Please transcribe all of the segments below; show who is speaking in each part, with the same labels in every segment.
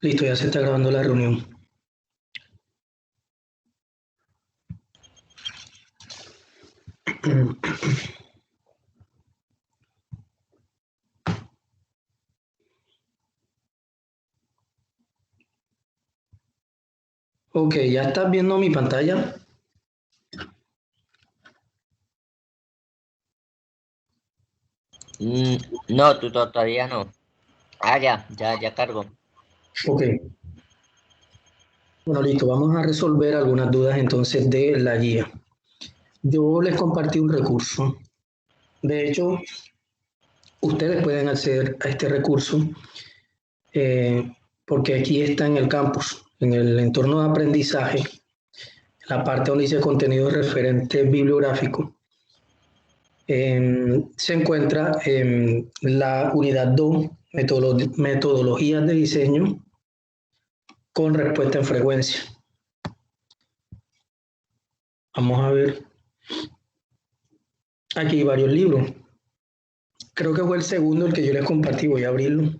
Speaker 1: Listo, ya se está grabando la reunión. Ok, ya estás viendo mi pantalla.
Speaker 2: No, tú todavía no. Ah, ya cargo.
Speaker 1: Ok, bueno, listo, vamos a resolver algunas dudas entonces de la guía. Yo les compartí un recurso. De hecho, ustedes pueden acceder a este recurso porque aquí está en el campus, en el entorno de aprendizaje, la parte donde dice contenido referente bibliográfico. Se encuentra la unidad 2, metodologías de diseño con respuesta en frecuencia. Vamos a ver. Aquí hay varios libros. Creo que fue el segundo el que yo les compartí. Voy a abrirlo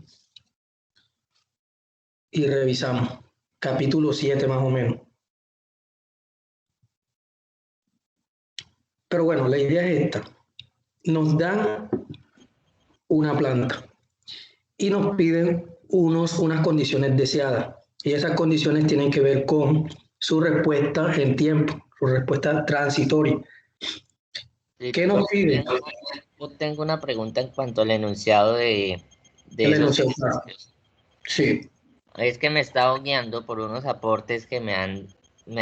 Speaker 1: y revisamos. Capítulo 7 más o menos. Pero bueno, la idea es esta. Nos dan una planta y nos piden unas condiciones deseadas. Y esas condiciones tienen que ver con su respuesta en tiempo, su respuesta transitoria.
Speaker 2: Sí,
Speaker 1: ¿Qué nos piden?
Speaker 2: yo tengo una pregunta en cuanto al enunciado de
Speaker 1: El
Speaker 2: esos
Speaker 1: enunciado.
Speaker 2: ejercicios.
Speaker 1: Sí.
Speaker 2: Es que me he estado guiando por unos aportes que me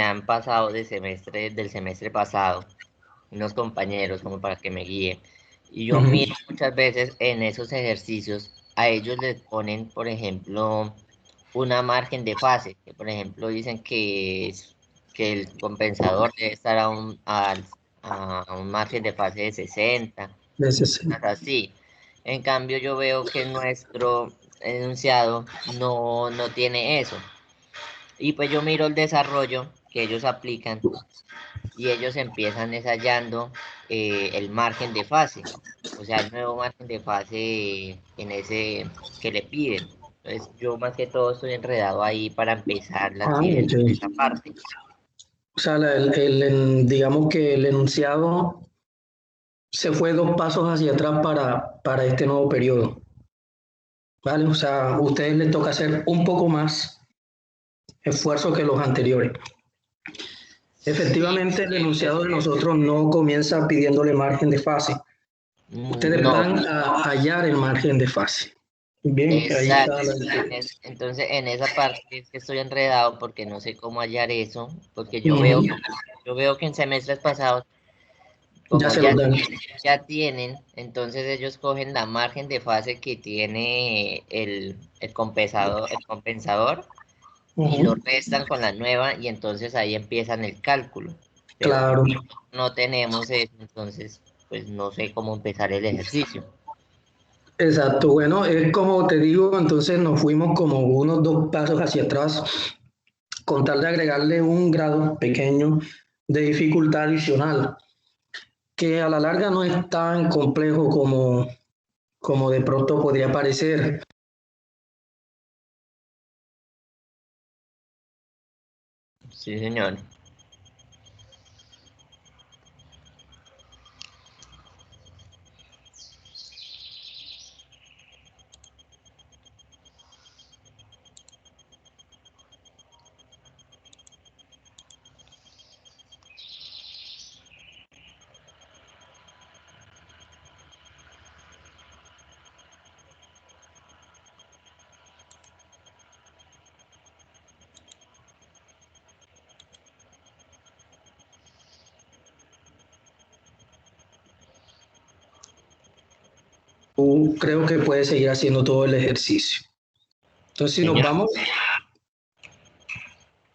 Speaker 2: han pasado del semestre pasado, unos compañeros como para que me guíen. Y yo
Speaker 1: Uh-huh.
Speaker 2: miro muchas veces en esos ejercicios, a ellos les ponen, por ejemplo, una margen de fase, que por ejemplo dicen que el compensador debe estar a un margen de fase de 60, así. En cambio, yo veo que nuestro enunciado no tiene eso. Y pues yo miro el desarrollo que ellos aplican y ellos empiezan ensayando el margen de fase, o sea, el nuevo margen de fase en ese que le piden. Entonces, yo más que todo estoy enredado ahí para empezar las ideas
Speaker 1: Ok.
Speaker 2: de esa parte.
Speaker 1: O sea, digamos que el enunciado se fue 2 pasos hacia atrás para este nuevo periodo. ¿Vale? O sea, a ustedes les toca hacer un poco más esfuerzo que los anteriores.
Speaker 2: Sí,
Speaker 1: Efectivamente, el
Speaker 2: es
Speaker 1: enunciado de
Speaker 2: que
Speaker 1: nosotros no comienza pidiéndole margen de fase. Ustedes
Speaker 2: no,
Speaker 1: van a hallar el margen de fase. Bien, ahí está.
Speaker 2: exacto. Entonces, en esa parte es que estoy enredado porque no sé cómo hallar eso, porque
Speaker 1: Ujú.
Speaker 2: yo veo que en semestres pasados
Speaker 1: Ya
Speaker 2: como
Speaker 1: se los dan.
Speaker 2: ya tienen, entonces ellos cogen la margen de fase que tiene el compensador y lo
Speaker 1: Ujú.
Speaker 2: restan con la nueva y entonces ahí empiezan el cálculo. Pero
Speaker 1: Claro.
Speaker 2: no tenemos eso, entonces pues no sé cómo empezar el ejercicio.
Speaker 1: Exacto. Bueno, es como te digo, entonces nos fuimos como unos 2 pasos hacia atrás con tal de agregarle un grado pequeño de dificultad adicional, que a la larga no es tan complejo como de pronto podría parecer.
Speaker 2: Sí, señor.
Speaker 1: Tú creo que puedes seguir haciendo todo el ejercicio. Entonces, si nos
Speaker 2: Señor.
Speaker 1: vamos,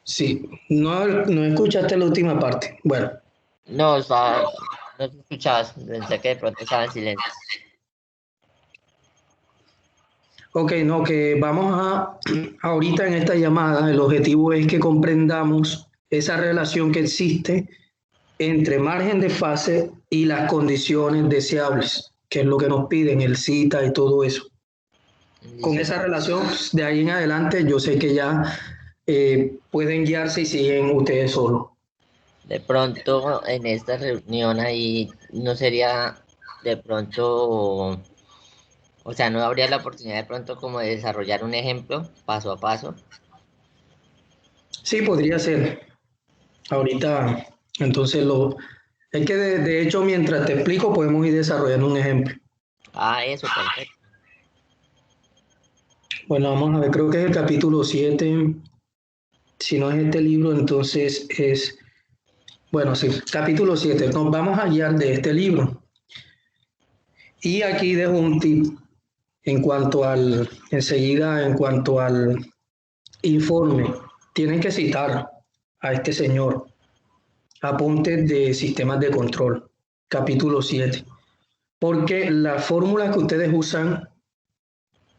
Speaker 1: sí, no escuchaste la última parte. Bueno,
Speaker 2: No, no te escuchabas, pensé que de pronto estaba en silencio.
Speaker 1: ok, no, que ahorita en esta llamada, el objetivo es que comprendamos esa relación que existe entre margen de fase y las condiciones deseables, que es lo que nos piden, el cita y todo eso. Con
Speaker 2: Listo.
Speaker 1: esa relación, de ahí en adelante, yo sé que ya pueden guiarse y siguen ustedes solos.
Speaker 2: De pronto en esta reunión ahí no sería de pronto, o sea, no habría la oportunidad de pronto como de desarrollar un ejemplo paso a paso.
Speaker 1: Sí, podría ser. Ahorita, entonces es que de hecho, mientras te explico, podemos ir desarrollando un ejemplo.
Speaker 2: Ah, eso, perfecto.
Speaker 1: Bueno, vamos a ver, creo que es el capítulo 7. Si no es este libro, entonces es, bueno, sí, capítulo 7. Nos vamos a guiar de este libro. Y aquí dejo un tip enseguida, en cuanto al informe. Tienen que citar a este señor. Apuntes de sistemas de control, capítulo 7. Porque las fórmulas que ustedes usan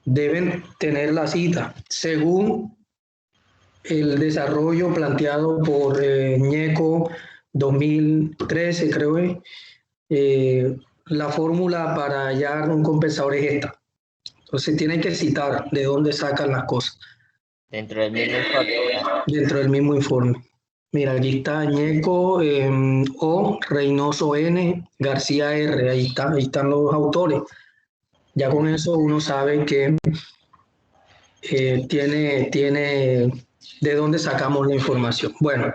Speaker 1: deben tener la cita según el desarrollo planteado por Ñeco 2013, creo la fórmula para hallar un compensador es esta. Entonces tienen que citar de dónde sacan las cosas
Speaker 2: Dentro del mismo informe.
Speaker 1: dentro del mismo informe. Mira, aquí está Ñeco O, Reynoso N, García R, ahí están los autores. Ya con eso uno sabe que tiene de dónde sacamos la información. Bueno,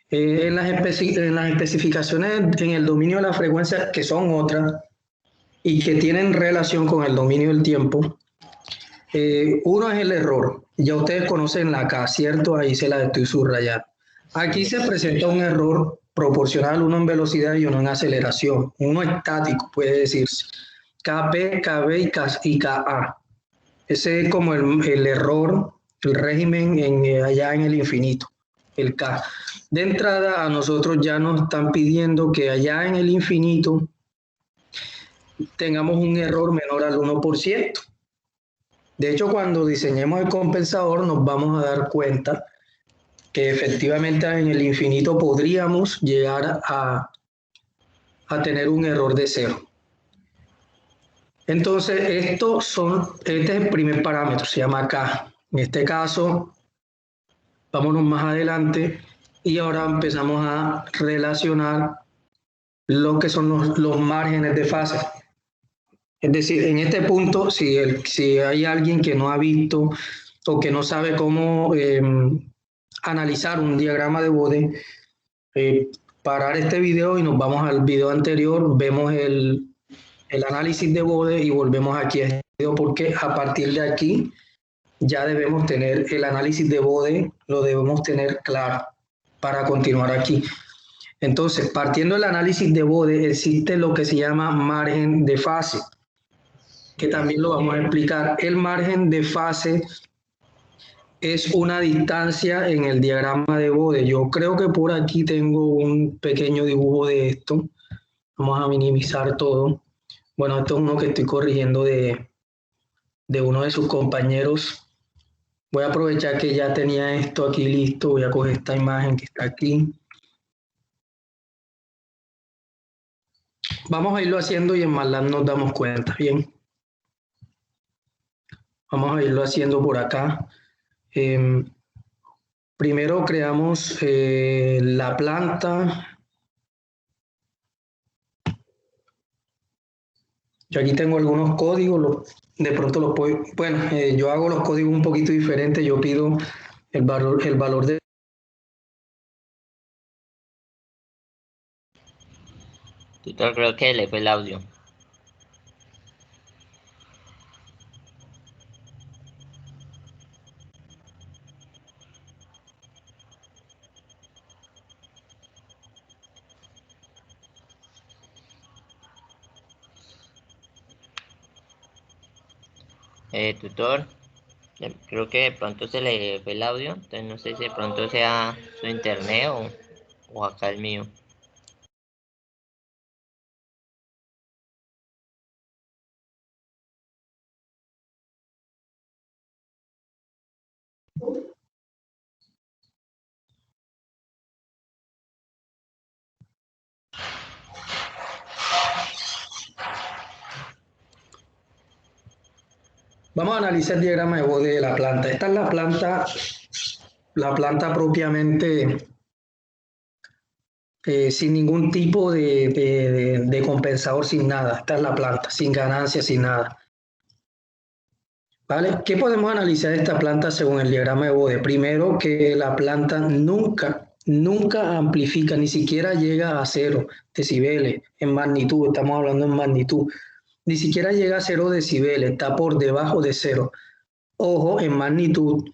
Speaker 1: en las especificaciones en el dominio de la frecuencia, que son otras y que tienen relación con el dominio del tiempo, uno es el error. Ya ustedes conocen la K, ¿cierto? Ahí se la estoy subrayando. Aquí
Speaker 2: Sí.
Speaker 1: se presenta un error proporcional, uno en velocidad y uno en aceleración. Uno estático, puede decirse. KP, KB y KA. Ese es como el error, el régimen allá en el infinito, el K. De entrada, a nosotros ya nos están pidiendo que allá en el infinito tengamos un error menor al 1%. De hecho, cuando diseñemos el compensador, nos vamos a dar cuenta que efectivamente en el infinito podríamos llegar a tener un error de cero. Entonces, este es el primer parámetro, se llama K. En este caso, vámonos más adelante y ahora empezamos a relacionar lo que son los márgenes de fase. Es decir, en este punto, si hay alguien que no ha visto o que no sabe cómo analizar un diagrama de Bode, parar este video y nos vamos al video anterior, vemos el análisis de Bode y volvemos aquí a este video porque a partir de aquí ya debemos tener el análisis de Bode, lo debemos tener claro para continuar aquí. Entonces, partiendo del análisis de Bode, existe lo que se llama margen de fase, que
Speaker 2: Sí.
Speaker 1: también lo vamos a explicar. El margen de fase es una distancia en el diagrama de Bode. Yo creo que por aquí tengo un pequeño dibujo de esto. Vamos a minimizar todo. Bueno, esto es uno que estoy corrigiendo de uno de sus compañeros. Voy a aprovechar que ya tenía esto aquí listo. Voy a coger esta imagen que está aquí. Vamos a irlo haciendo y en MATLAB nos damos cuenta. Bien, vamos a irlo haciendo por acá. Primero creamos la planta. Yo aquí tengo algunos códigos, de pronto los puedo, bueno, yo hago los códigos un poquito diferentes, yo pido el valor de...
Speaker 2: Tutor, creo que le fue el audio. Tutor, creo que de pronto se le fue el audio, entonces no sé si de pronto sea su internet o acá el mío.
Speaker 1: Vamos a analizar el diagrama de Bode de la planta. Esta es la planta propiamente sin ningún tipo de compensador, sin nada. Esta es la planta, sin ganancia, sin nada. ¿Vale? ¿Qué podemos analizar de esta planta según el diagrama de Bode? Primero, que la planta nunca amplifica, ni siquiera llega a 0 decibeles en magnitud, estamos hablando en magnitud. Ni siquiera llega a 0 decibeles, está por debajo de 0. Ojo, en magnitud,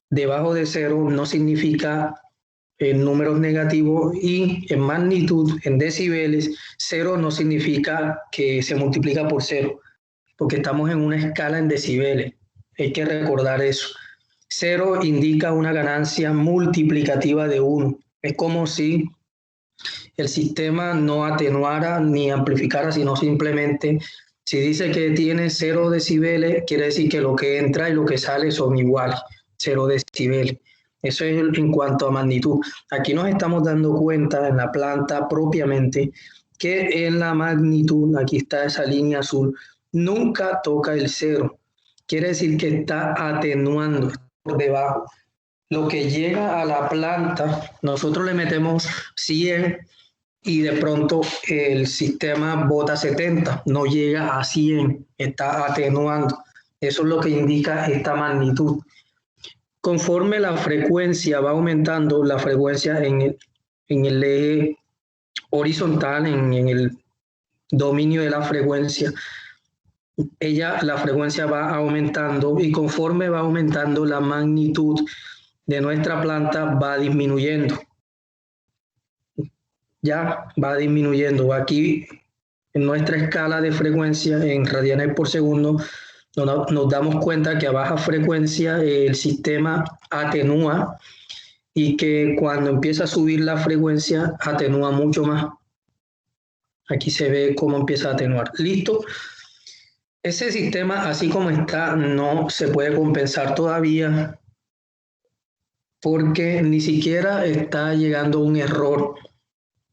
Speaker 1: debajo de 0 no significa en números negativos, y en magnitud, en decibeles, 0 no significa que se multiplica por 0, porque estamos en una escala en decibeles. Hay que recordar eso. 0 indica una ganancia multiplicativa de 1. Es como si el sistema no atenuara ni amplificara, sino simplemente, si dice que tiene 0 decibeles, quiere decir que lo que entra y lo que sale son iguales, 0 decibeles. Eso es en cuanto a magnitud. Aquí nos estamos dando cuenta en la planta propiamente que en la magnitud, aquí está esa línea azul, nunca toca el 0. Quiere decir que está atenuando por debajo. Lo que llega a la planta, nosotros le metemos 100 y de pronto el sistema bota 70, no llega a 100, está atenuando. Eso es lo que indica esta magnitud. Conforme la frecuencia va aumentando, la frecuencia en el eje horizontal, en el dominio de la frecuencia, la frecuencia va aumentando, y conforme va aumentando la magnitud de nuestra planta va disminuyendo. Ya va disminuyendo. Aquí en nuestra escala de frecuencia en radianes por segundo nos damos cuenta que a baja frecuencia el sistema atenúa, y que cuando empieza a subir la frecuencia atenúa mucho más. Aquí se ve cómo empieza a atenuar. Listo. Ese sistema, así como está, no se puede compensar todavía, porque ni siquiera está llegando un error.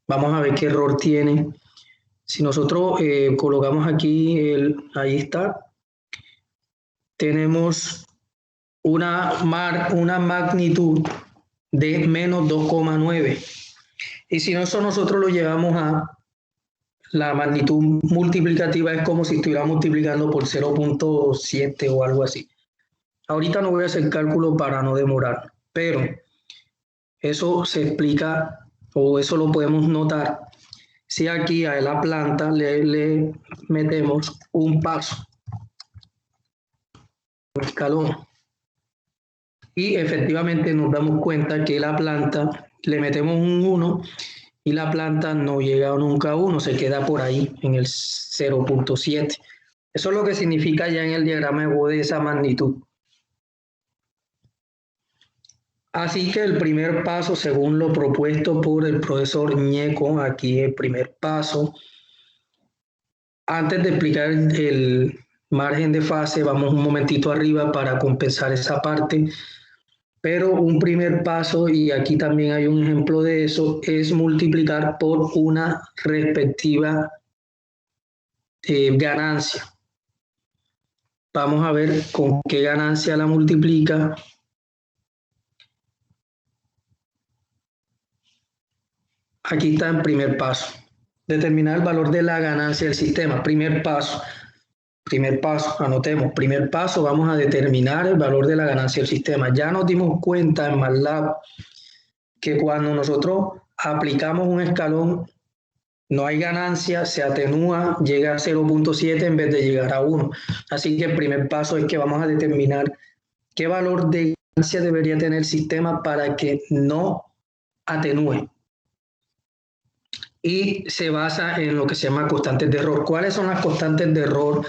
Speaker 1: Vamos a ver qué error tiene. Si nosotros colocamos aquí, ahí está, tenemos una magnitud de menos 2,9. Y si nosotros lo llevamos a la magnitud multiplicativa, es como si estuviera multiplicando por 0,7 o algo así. Ahorita no voy a hacer cálculo para no demorar, pero eso se explica, o eso lo podemos notar si aquí a la planta le metemos un paso, un escalón, y efectivamente nos damos cuenta que la planta le metemos un 1 y la planta no llega nunca a 1, se queda por ahí en el 0,7. Eso es lo que significa ya en el diagrama de Bode esa magnitud. Así que el primer paso, según lo propuesto por el profesor Ñeco, aquí el primer paso, antes de explicar el margen de fase, vamos un momentito arriba para compensar esa parte, pero un primer paso, y aquí también hay un ejemplo de eso, es multiplicar por una respectiva ganancia. Vamos a ver con qué ganancia la multiplica. Aquí está en primer paso. Determinar el valor de la ganancia del sistema. Primer paso, anotemos. Primer paso, vamos a determinar el valor de la ganancia del sistema. Ya nos dimos cuenta en MATLAB que cuando nosotros aplicamos un escalón, no hay ganancia, se atenúa, llega a 0,7 en vez de llegar a 1. Así que el primer paso es que vamos a determinar qué valor de ganancia debería tener el sistema para que no atenúe. Y se basa en lo que se llama constantes de error. ¿Cuáles son las constantes de error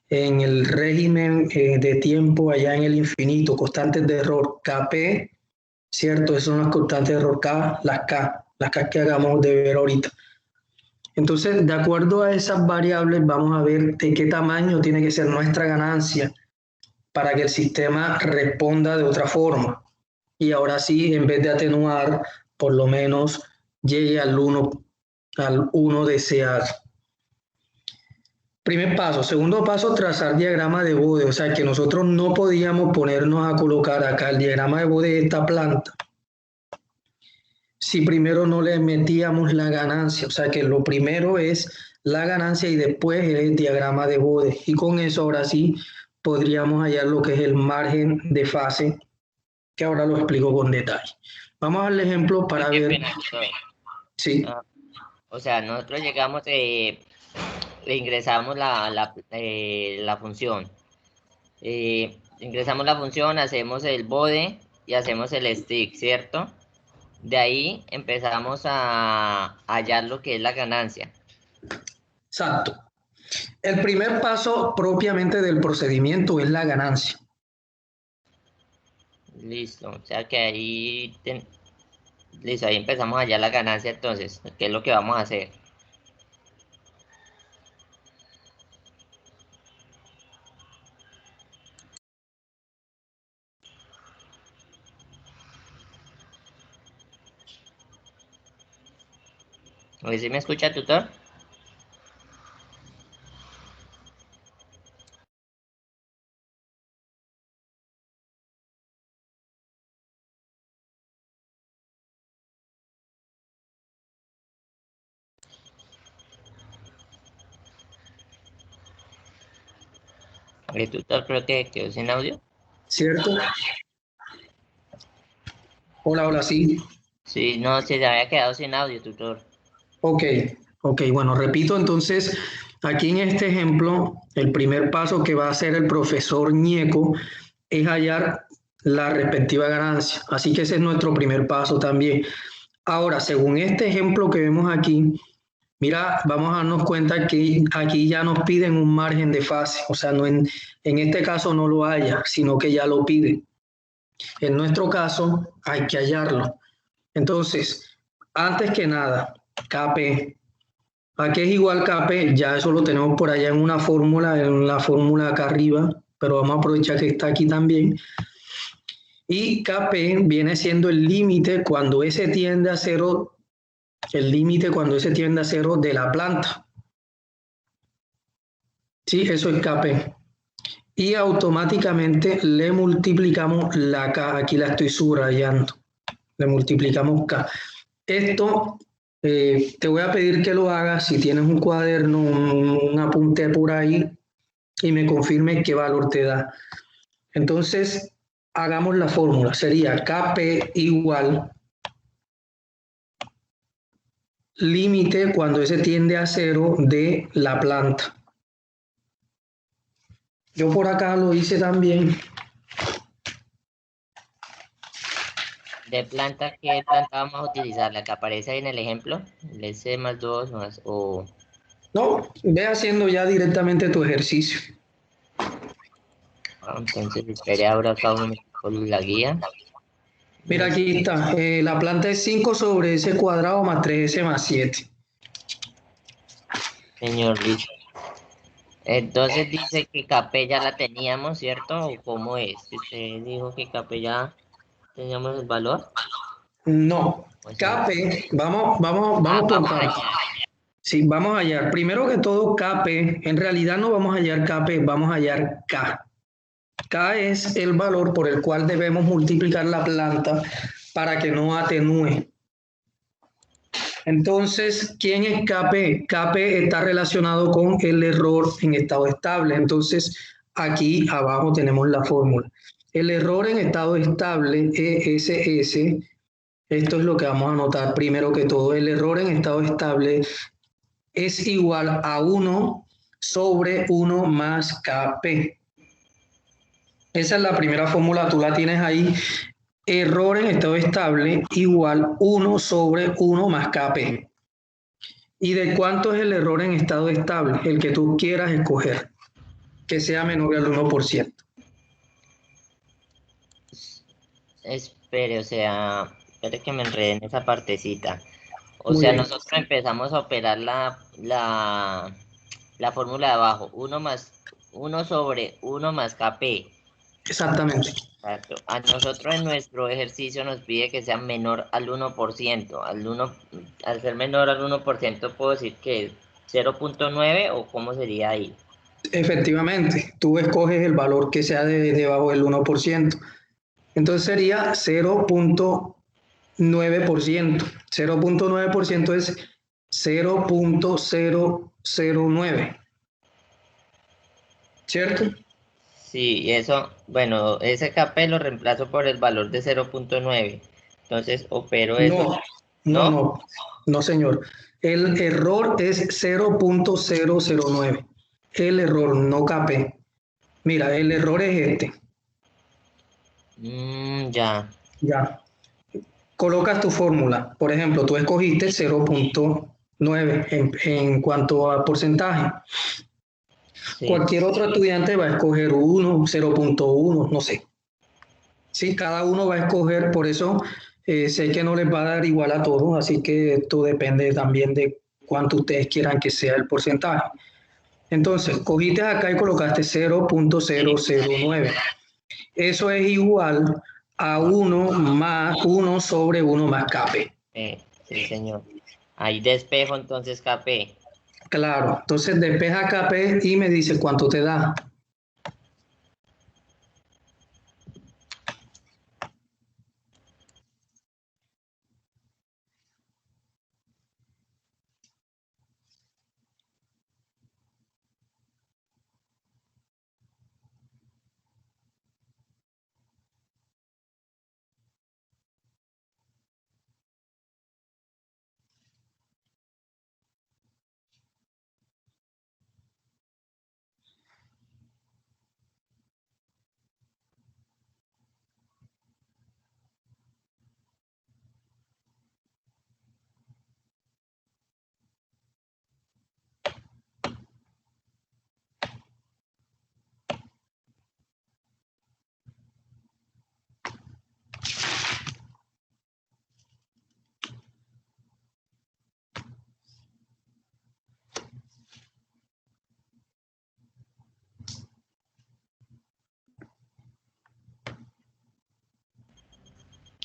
Speaker 1: en el régimen de tiempo allá en el infinito? Constantes de error KP, ¿cierto? Esas son las constantes de error K, las K que hagamos de ver ahorita. Entonces, de acuerdo a esas variables, vamos a ver de qué tamaño tiene que ser nuestra ganancia para que el sistema responda de otra forma. Y ahora sí, en vez de atenuar, por lo menos llegue al 1 deseado. Primer paso. Segundo paso, trazar diagrama de Bode. O sea que nosotros no podíamos ponernos a colocar acá el diagrama de Bode de esta planta si primero no le metíamos la ganancia. O sea que lo primero es la ganancia y después el diagrama de Bode. Y con eso ahora sí podríamos hallar lo que es el margen de fase, que ahora lo explico con detalle. Vamos al ejemplo para
Speaker 2: Qué
Speaker 1: ver.
Speaker 2: pena, tutor.
Speaker 1: Sí,
Speaker 2: O sea, nosotros llegamos, le ingresamos la función. Ingresamos la función, hacemos el bode y hacemos el stick, ¿cierto? De ahí empezamos a hallar lo que es la ganancia.
Speaker 1: exacto. El primer paso propiamente del procedimiento es la ganancia.
Speaker 2: Listo, o sea que listo, ahí empezamos a hallar la ganancia entonces, ¿qué es lo que vamos a hacer? A ver si me escucha, tutor. El tutor creo que quedó sin audio.
Speaker 1: ¿Cierto? Hola, hola, sí.
Speaker 2: Sí, no, se había quedado sin audio, tutor.
Speaker 1: Ok, ok, bueno, repito entonces, aquí en este ejemplo, el primer paso que va a hacer el profesor Ñeco es hallar la respectiva ganancia. Así que ese es nuestro primer paso también. Ahora, según este ejemplo que vemos aquí, mira, vamos a darnos cuenta que aquí ya nos piden un margen de fase, o sea, no en este caso no lo haya, sino que ya lo pide. En nuestro caso hay que hallarlo. Entonces, antes que nada, KP. ¿A qué es igual KP? Ya eso lo tenemos por allá en la fórmula acá arriba, pero vamos a aprovechar que está aquí también. Y KP viene siendo el límite cuando S tiende a cero, el límite cuando S tiende a cero de la planta. Sí, eso es KP. Y automáticamente le multiplicamos la K, aquí la estoy subrayando, le multiplicamos K. Esto te voy a pedir que lo hagas si tienes un cuaderno, un apunte por ahí y me confirme qué valor te da. Entonces, hagamos la fórmula. Sería Kp igual límite cuando S tiende a cero de la planta. Yo por acá lo hice también.
Speaker 2: De planta, ¿qué planta vamos a utilizar? La que aparece ahí en el ejemplo, el S más 2 más o...
Speaker 1: No, ve haciendo ya directamente tu ejercicio.
Speaker 2: Entonces espere ahora acá un momento con la guía.
Speaker 1: Mira, aquí está. La planta es 5 sobre S cuadrado más 3S más 7.
Speaker 2: Señor, listo. Entonces dice que Capé ya la teníamos, ¿cierto? ¿O cómo es? Que usted dijo que Capé ya teníamos el valor.
Speaker 1: No,
Speaker 2: Pues sí.
Speaker 1: Kp, vamos por
Speaker 2: Vamos
Speaker 1: partes.
Speaker 2: allá.
Speaker 1: Sí, vamos a hallar. Primero que todo, Kp, en realidad no vamos a hallar Kp, vamos a hallar K. K es el valor por el cual debemos multiplicar la planta para que no atenúe. Entonces, ¿quién es Kp? Kp está relacionado con el error en estado estable. Entonces, aquí abajo tenemos la fórmula. El error en estado estable, ESS, esto es lo que vamos a anotar primero que todo. El error en estado estable es igual a 1 sobre 1 más Kp. Esa es la primera fórmula, tú la tienes ahí. Error en estado estable igual 1 sobre 1 más Kp. ¿Y de cuánto es el error en estado estable? El que tú quieras escoger, que sea menor al 1%.
Speaker 2: Espere, o sea, espere que me enredé en esa partecita. O
Speaker 1: Muy
Speaker 2: sea,
Speaker 1: bien,
Speaker 2: nosotros empezamos a operar la fórmula de abajo. Uno sobre uno más KP.
Speaker 1: exactamente.
Speaker 2: Exacto. A nosotros en nuestro ejercicio nos pide que sea menor al 1%. Al ser menor al 1% puedo decir que 0.9 o cómo sería ahí.
Speaker 1: Efectivamente, tú escoges el valor que sea debajo del 1%. Entonces sería 0.9%. 0.9% es 0.009, ¿cierto?
Speaker 2: Sí, y eso, bueno, ese KP lo reemplazo por el valor de 0.9. Entonces opero eso,
Speaker 1: No, no,
Speaker 2: ¿no?
Speaker 1: no, no, señor. El error es 0.009. El error, no KP. Mira, el error es este.
Speaker 2: Ya.
Speaker 1: Ya. Colocas tu fórmula. Por ejemplo, tú escogiste 0.9 en cuanto a porcentaje.
Speaker 2: Sí.
Speaker 1: Cualquier otro estudiante va a escoger 1, 0.1, no sé. Sí, cada uno va a escoger, por eso sé que no les va a dar igual a todos, así que esto depende también de cuánto ustedes quieran que sea el porcentaje. Entonces, cogiste acá y colocaste
Speaker 2: Sí.
Speaker 1: 0.009. Eso es igual a 1 sobre 1 más KP.
Speaker 2: Sí, señor. Ahí despejo entonces KP.
Speaker 1: Claro, entonces despeja KP y me dice cuánto te da.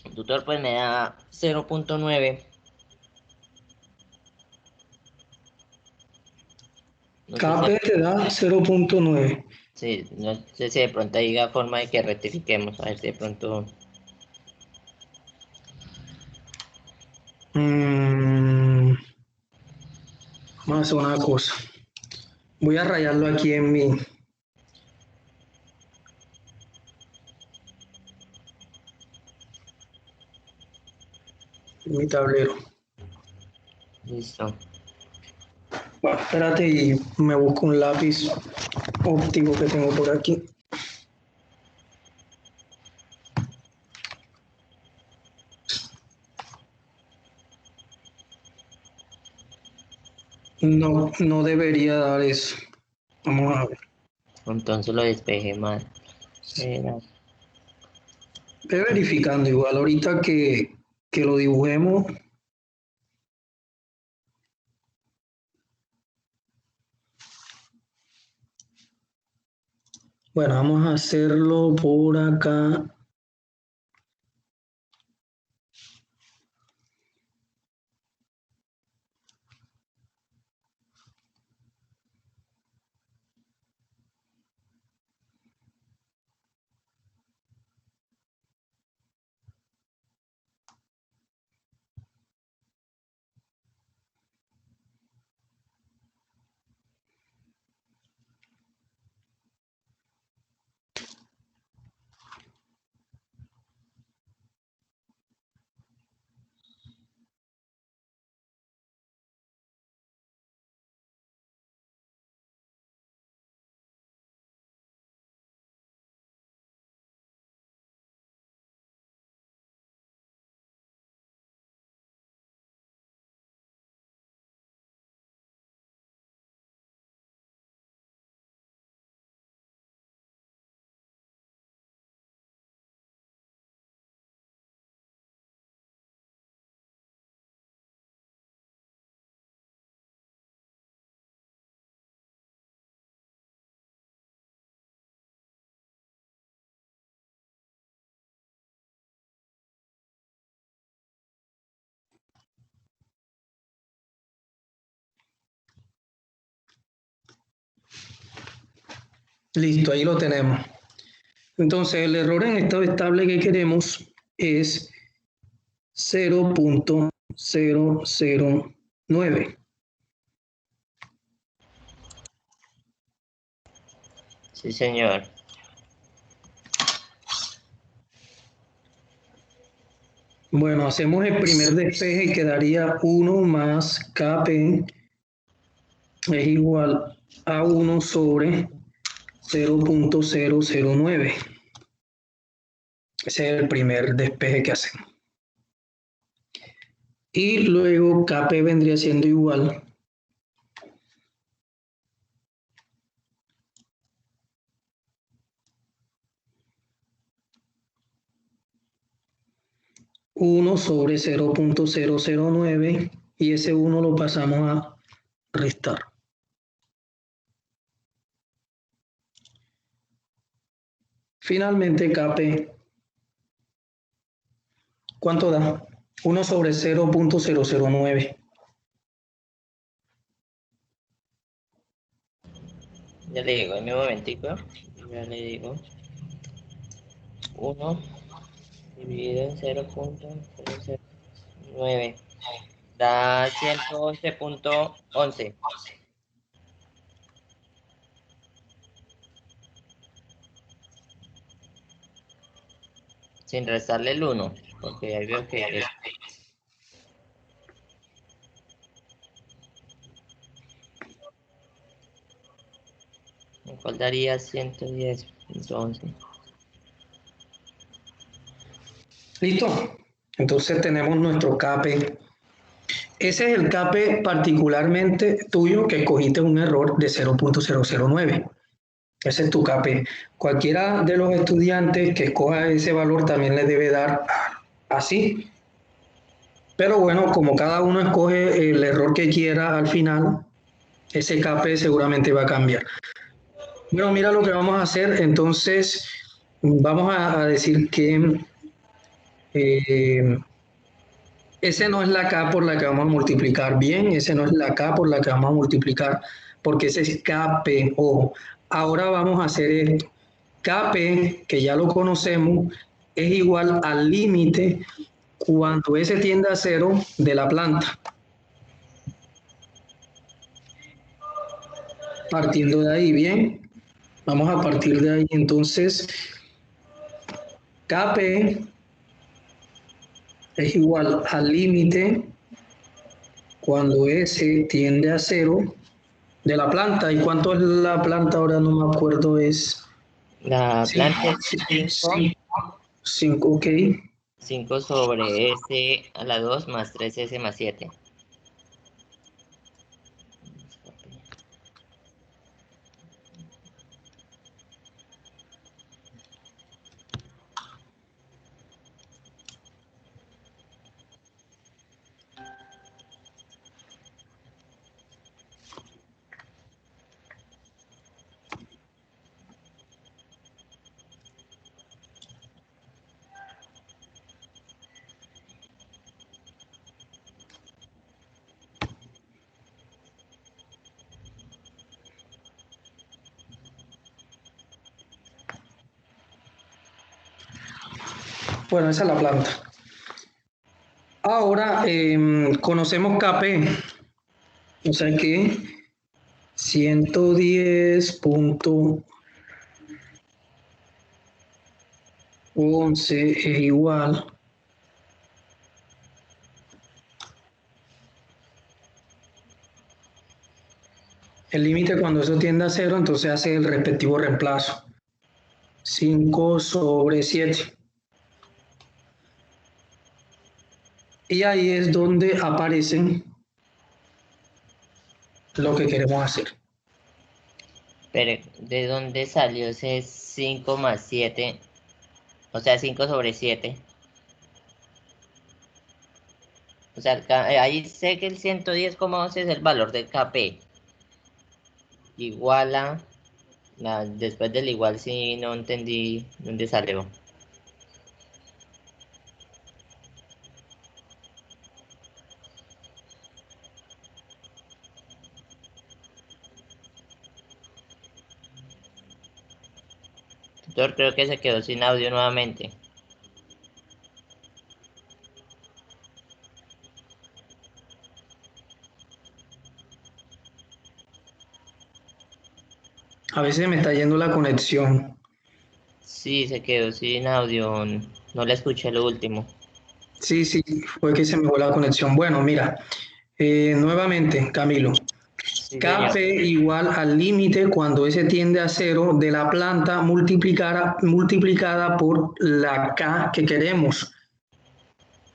Speaker 2: El tutor pues me da 0.9. No sé si,
Speaker 1: KP te da 0.9.
Speaker 2: sí, no sé si de pronto diga forma de que rectifiquemos. A ver si de pronto.
Speaker 1: Vamos a hacer una cosa. Voy a rayarlo aquí en mi tablero.
Speaker 2: Listo.
Speaker 1: Bueno, espérate y me busco un lápiz óptico que tengo por aquí. No, no debería dar eso. Vamos a ver.
Speaker 2: Entonces lo despejé mal. Era-
Speaker 1: Ve verificando igual ahorita que lo dibujemos. Bueno, vamos a hacerlo por acá. Listo, ahí lo tenemos. Entonces, el error en estado estable que queremos es 0.009.
Speaker 2: Sí, señor.
Speaker 1: Bueno, hacemos el primer despeje y quedaría 1 más Kp es igual a 1 sobre 0.009. Ese es el primer despeje que hacemos. Y luego Kp vendría siendo igual a 1 sobre 0.009 y ese 1 lo pasamos a restar. Finalmente, Kp, ¿cuánto da? 1 sobre 0.009.
Speaker 2: Ya le digo, en mi momentico. Ya le digo. 1 dividido en 0.009 da 111.11. Sin restarle el 1, porque ahí veo que ¿cuál daría 110.11?
Speaker 1: ¿Listo? Entonces tenemos nuestro Kp. Ese es el Kp particularmente tuyo que escogiste un error de 0.009. Ese es tu Kp. Cualquiera de los estudiantes que escoja ese valor también le debe dar así. Pero bueno, como cada uno escoge el error que quiera al final, ese Kp seguramente va a cambiar. Bueno, mira lo que vamos a hacer. Entonces, vamos a decir que ese no es la K por la que vamos a multiplicar. Bien, ese no es la K por la que vamos a multiplicar, porque ese es KPO. Ahora vamos a hacer esto. Kp, que ya lo conocemos, es igual al límite cuando S tiende a cero de la planta. Partiendo de ahí, bien. Vamos a partir de ahí. Entonces, Kp es igual al límite cuando S tiende a cero de la planta. ¿Y cuánto es la planta? Ahora no me acuerdo, es
Speaker 2: La planta es
Speaker 1: 5, ok.
Speaker 2: 5 sobre S a la 2 más 3S más 7.
Speaker 1: Bueno, esa es la planta. Ahora conocemos Kp, o sea que 110.11 es igual. El límite cuando eso tiende a cero, entonces hace el respectivo reemplazo. 5 sobre 7. Y ahí es donde aparecen lo que queremos hacer.
Speaker 2: Pero, ¿de dónde salió ese 5 más 7? O sea, 5 sobre 7. O sea, ahí sé que el 110,11 es el valor del Kp. Igual a... después del igual sí no entendí dónde salió. Doctor, creo que se quedó sin audio nuevamente.
Speaker 1: A veces me está yendo la conexión.
Speaker 2: Sí, se quedó sin audio. No le escuché lo último.
Speaker 1: Sí, sí, fue que se me fue la conexión. Bueno, mira, nuevamente, Camilo.
Speaker 2: Sí, señor.
Speaker 1: Kp igual al límite cuando S tiende a cero de la planta multiplicada por la K que queremos.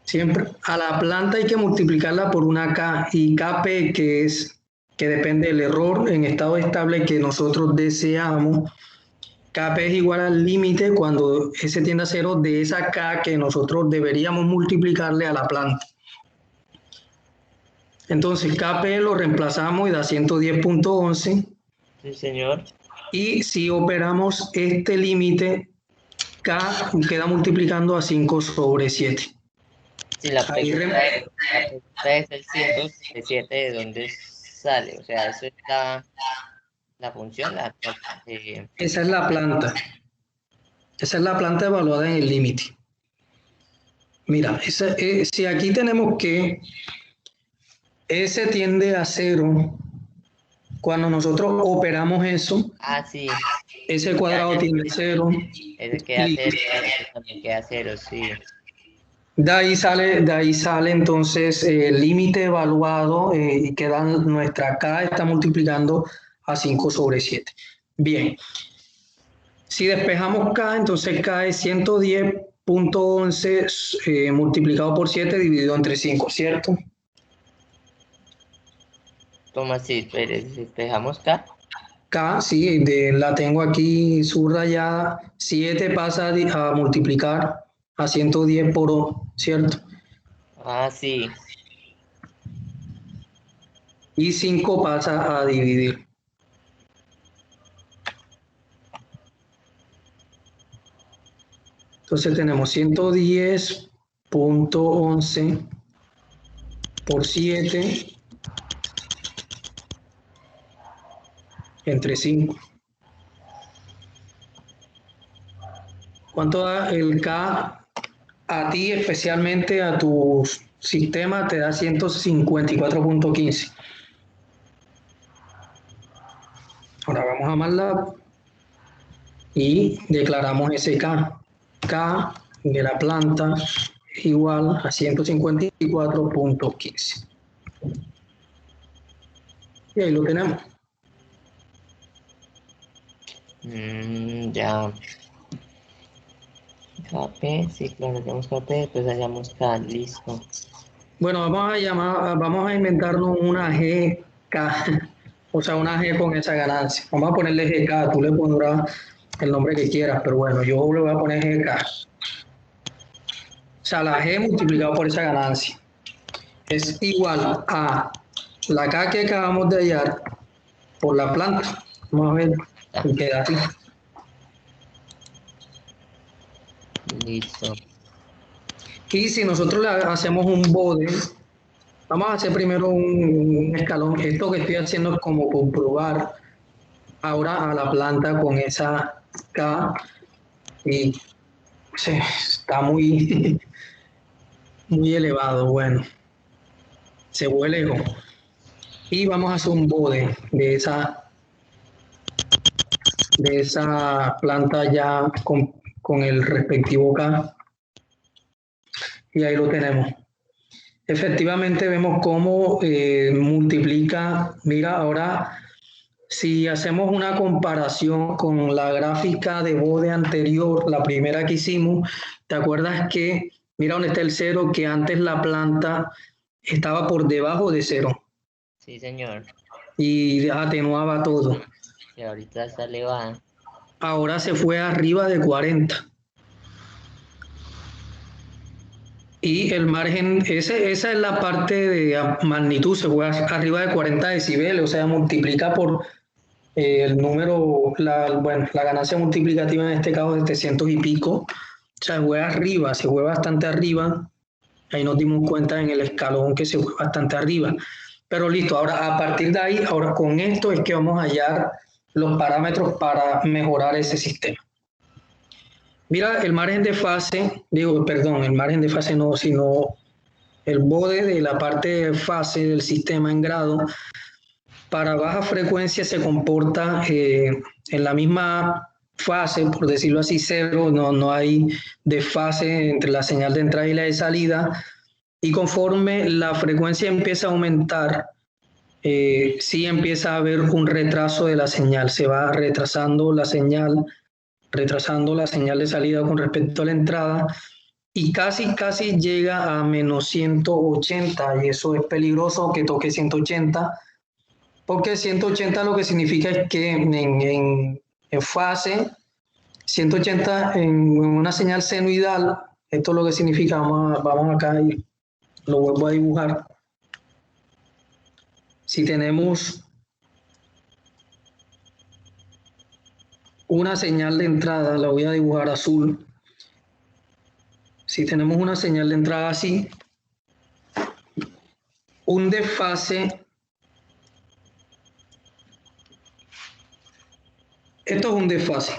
Speaker 1: Siempre a la planta hay que multiplicarla por una K y Kp que depende del error en estado estable que nosotros deseamos. Kp es igual al límite cuando S tiende a cero de esa K que nosotros deberíamos multiplicarle a la planta. Entonces Kp lo reemplazamos y da 110.11.
Speaker 2: Sí, señor.
Speaker 1: Y si operamos este límite, K queda multiplicando a 5 sobre 7.
Speaker 2: Sí,
Speaker 1: Ahí
Speaker 2: la pregunta es el 167 de dónde sale. O sea, eso es la función.
Speaker 1: esa es la planta. Esa es la planta evaluada en el límite. Mira, si aquí tenemos que S tiende a cero, cuando nosotros operamos eso,
Speaker 2: Sí.
Speaker 1: ese cuadrado tiende a cero.
Speaker 2: Ese queda
Speaker 1: Y
Speaker 2: cero, ese también queda cero, sí.
Speaker 1: de ahí sale entonces el límite evaluado y queda nuestra K está multiplicando a 5 sobre 7. Bien, si despejamos K, entonces K es 110.11 multiplicado por 7 dividido entre 5, ¿cierto?
Speaker 2: ¿Cómo así? Pero si despejamos K.
Speaker 1: K, sí, la tengo aquí subrayada. 7 pasa a multiplicar a 110 por O, ¿cierto?
Speaker 2: Sí.
Speaker 1: Y 5 pasa a dividir. Entonces tenemos 110.11 por 7 entre 5. ¿Cuánto da el K a ti, especialmente a tu sistema? Te da 154.15. Ahora vamos a MATLAB y declaramos ese K. K de la planta es igual a 154.15. Y ahí lo tenemos.
Speaker 2: Ya. KP, sí, claro, tenemos KP, pues hallamos K, listo.
Speaker 1: Bueno, vamos a inventarnos una GK, o sea, una G con esa ganancia. Vamos a ponerle GK, tú le pondrás el nombre que quieras, pero bueno, yo le voy a poner GK. O sea, la G multiplicado por esa ganancia es igual a la K que acabamos de hallar por la planta. Vamos a ver, y queda así.
Speaker 2: Listo.
Speaker 1: Y si nosotros le hacemos un bode, vamos a hacer primero un escalón. Esto que estoy haciendo es como comprobar ahora a la planta con esa K y está muy, muy elevado. Bueno, se fue lejos. Y vamos a hacer un bode de esa planta ya con el respectivo K. Y ahí lo tenemos. Efectivamente vemos cómo multiplica. Mira, ahora si hacemos una comparación con la gráfica de bode anterior, la primera que hicimos, ¿te acuerdas que, mira dónde está el cero, que antes la planta estaba por debajo de cero
Speaker 2: Sí, señor.
Speaker 1: y atenuaba todo?
Speaker 2: Y ahorita está elevada.
Speaker 1: Ahora se fue arriba de 40. Y el margen, esa es la parte de magnitud, se fue arriba de 40 decibeles, o sea, multiplica por el número, bueno, la ganancia multiplicativa en este caso de 700 y pico, o sea, se fue bastante arriba, ahí nos dimos cuenta en el escalón que se fue bastante arriba, pero listo, ahora a partir de ahí, ahora con esto es que vamos a hallar los parámetros para mejorar ese sistema. Mira, el margen de fase, el margen de fase no, sino el bode de la parte de fase del sistema en grado, para baja frecuencia se comporta en la misma fase, por decirlo así, cero, no hay desfase entre la señal de entrada y la de salida, y conforme la frecuencia empieza a aumentar, sí empieza a haber un retraso de la señal, se va retrasando la señal de salida con respecto a la entrada, y casi llega a menos 180, y eso es peligroso que toque 180, porque 180 lo que significa es que en fase, 180 en una señal senoidal, esto es lo que significa, vamos acá y lo vuelvo a dibujar. Si tenemos una señal de entrada, la voy a dibujar azul. Si tenemos una señal de entrada así, un desfase, esto es un desfase.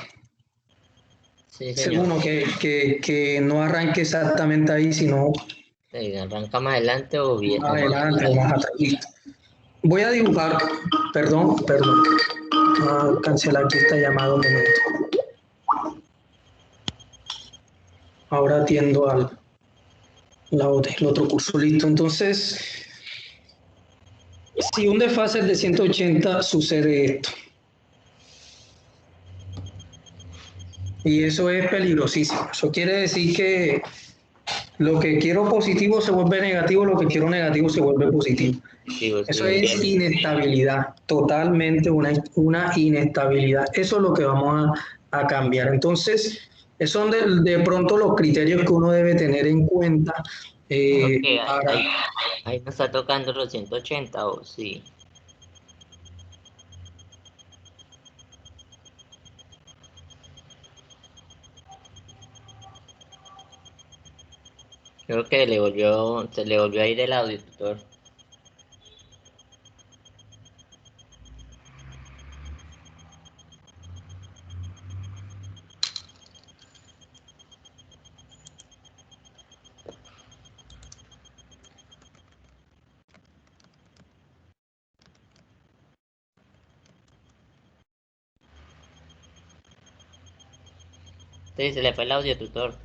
Speaker 2: Sí, señor.
Speaker 1: Según que no arranque exactamente ahí, sino
Speaker 2: Sí, arranca más adelante o bien.
Speaker 1: más adelante o más atrás. Listo. Voy a dibujar, perdón, cancelar aquí esta llamada un momento. Ahora atiendo al el otro curso, listo. Entonces, si un desfase es de 180, sucede esto. Y eso es peligrosísimo. Eso quiere decir que lo que quiero positivo se vuelve negativo, lo que quiero negativo se vuelve positivo.
Speaker 2: Sí,
Speaker 1: Eso es inestabilidad, totalmente una inestabilidad. Eso es lo que vamos a cambiar. Entonces, esos son de pronto los criterios que uno debe tener en cuenta.
Speaker 2: Okay, ahí no está tocando los 180 o sí. Creo que se le volvió a ir el audio, tutor. Sí, se le fue el audio, tutor.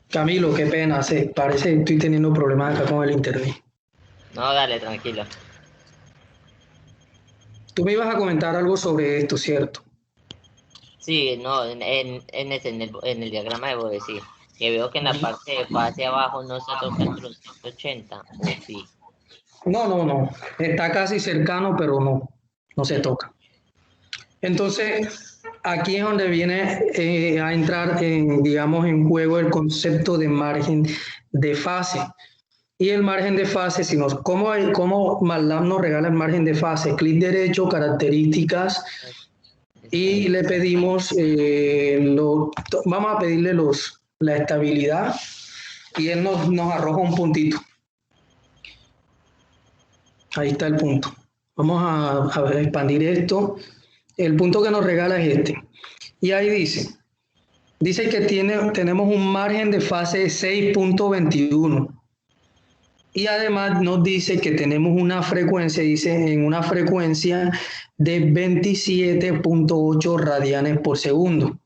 Speaker 1: Camilo, qué pena, parece que estoy teniendo problemas acá con el internet.
Speaker 2: No, dale, tranquilo.
Speaker 1: Tú me ibas a comentar algo sobre esto, ¿cierto?
Speaker 2: Sí, no, en el diagrama de Bode, sí. Que veo que en la parte de fase abajo no está tocando los 180, o sí.
Speaker 1: No. Está casi cercano, pero no se toca. Entonces, aquí es donde viene a entrar, digamos, en juego el concepto de margen de fase. Y el margen de fase, ¿cómo MATLAB nos regala el margen de fase? Clic derecho, características, y le pedimos, vamos a pedirle la estabilidad, y él nos arroja un puntito. Ahí está el punto. Vamos a expandir esto. El punto que nos regala es este. Y ahí dice que tenemos un margen de fase de 6.21. Y además nos dice que tenemos una frecuencia, en una frecuencia de 27.8 radianes por segundo.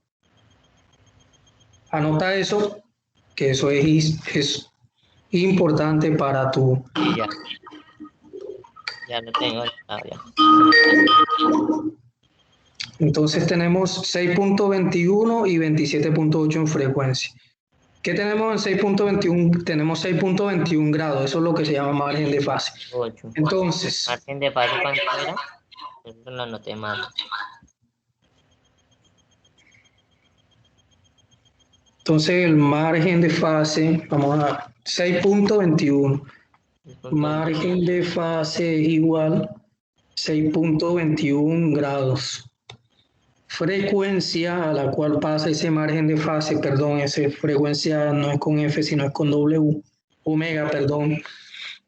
Speaker 1: Anota eso, que eso es importante para tu...
Speaker 2: Sí, ya lo tengo.
Speaker 1: Entonces tenemos 6.21 y 27.8 en frecuencia. ¿Qué tenemos en 6.21? Tenemos 6.21 grados, eso es lo que se llama margen de fase.
Speaker 2: 8.
Speaker 1: Entonces,
Speaker 2: ¿Margen de fase cuánto era? Eso lo anoté mal.
Speaker 1: el margen de fase, vamos a 6.21. Margen de fase es igual 6.21 grados. frecuencia a la cual pasa ese margen de fase, perdón, esa frecuencia no es con F, sino es con W, omega, perdón,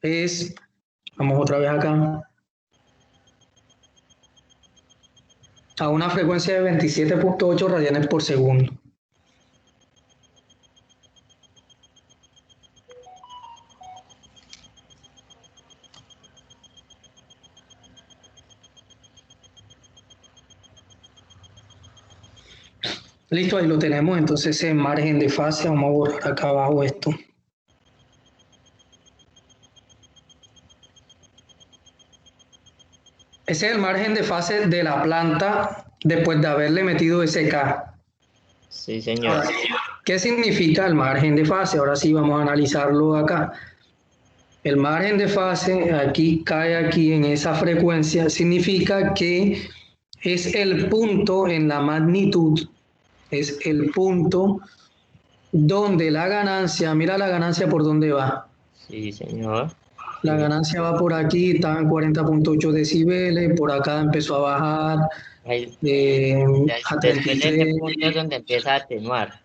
Speaker 1: es, vamos otra vez acá, a una frecuencia de 27.8 radianes por segundo. Listo, ahí lo tenemos, entonces ese margen de fase, vamos a borrar acá abajo esto. Ese es el margen de fase de la planta después de haberle metido ese K.
Speaker 2: Sí, señor.
Speaker 1: Ahora, ¿qué significa el margen de fase? Ahora sí vamos a analizarlo acá. El margen de fase aquí cae aquí en esa frecuencia, significa que es el punto en la magnitud, es el punto donde la ganancia, mira la ganancia por dónde va.
Speaker 2: Sí, señor.
Speaker 1: La ganancia va por aquí, estaba en 40.8 decibeles, por acá empezó a bajar
Speaker 2: Ahí,
Speaker 1: a
Speaker 2: después de ese
Speaker 1: 33.
Speaker 2: punto es donde empieza a atenuar.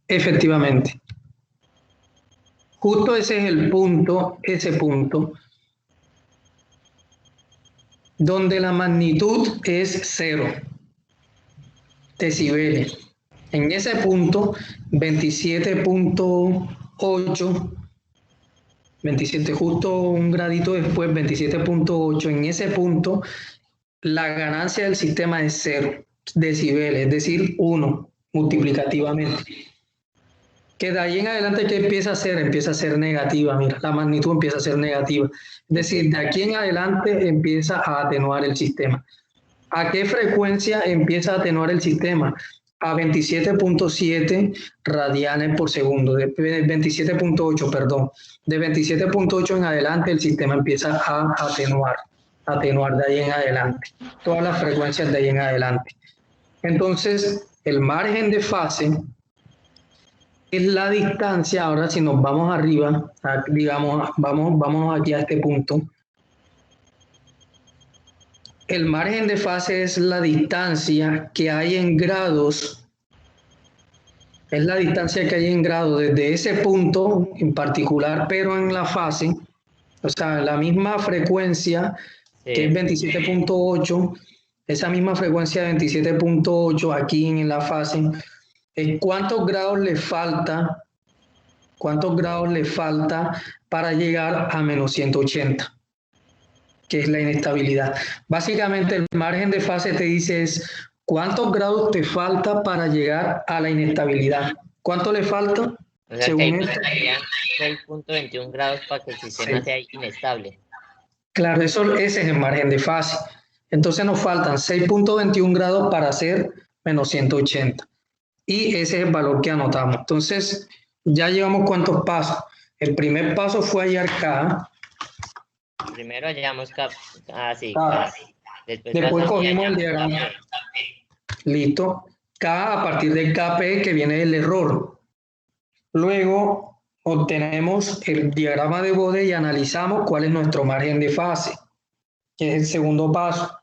Speaker 1: Efectivamente. Justo ese es el punto, ese punto, donde la magnitud es 0 decibeles. En ese punto, 27.8, 27, justo un gradito después, 27.8, en ese punto, la ganancia del sistema es 0 decibeles, es decir, 1 multiplicativamente. Que de ahí en adelante, ¿qué empieza a hacer? Empieza a ser negativa, mira, la magnitud empieza a ser negativa. Es decir, de aquí en adelante empieza a atenuar el sistema. ¿A qué frecuencia empieza a atenuar el sistema? A 27.7 radianes por segundo, de 27.8, perdón. De 27.8 en adelante el sistema empieza a atenuar de ahí en adelante. Todas las frecuencias de ahí en adelante. Entonces, el margen de fase es la distancia, ahora si nos vamos arriba, digamos, vámonos aquí a este punto. El margen de fase es la distancia que hay en grados, es la distancia que hay en grados desde ese punto en particular, pero en la fase, o sea, la misma frecuencia que es 27.8, esa misma frecuencia de 27.8 aquí en la fase, ¿cuántos grados le falta? ¿Cuántos grados le falta para llegar a menos 180? Que es la inestabilidad. Básicamente el margen de fase te dice es cuántos grados te falta para llegar a la inestabilidad. ¿Cuánto le falta?
Speaker 2: O sea,
Speaker 1: según
Speaker 2: que serían 6.21 grados para que el sistema sea inestable.
Speaker 1: Claro, ese es el margen de fase. Entonces nos faltan 6.21 grados para hacer menos 180. Y ese es el valor que anotamos. Entonces, ya llevamos cuántos pasos. El primer paso fue hallar K.
Speaker 2: Primero hallamos K. Sí,
Speaker 1: K. Después cogimos el diagrama. Listo. K a partir del KP que viene del error. Luego obtenemos el diagrama de Bode y analizamos cuál es nuestro margen de fase, que es el segundo paso.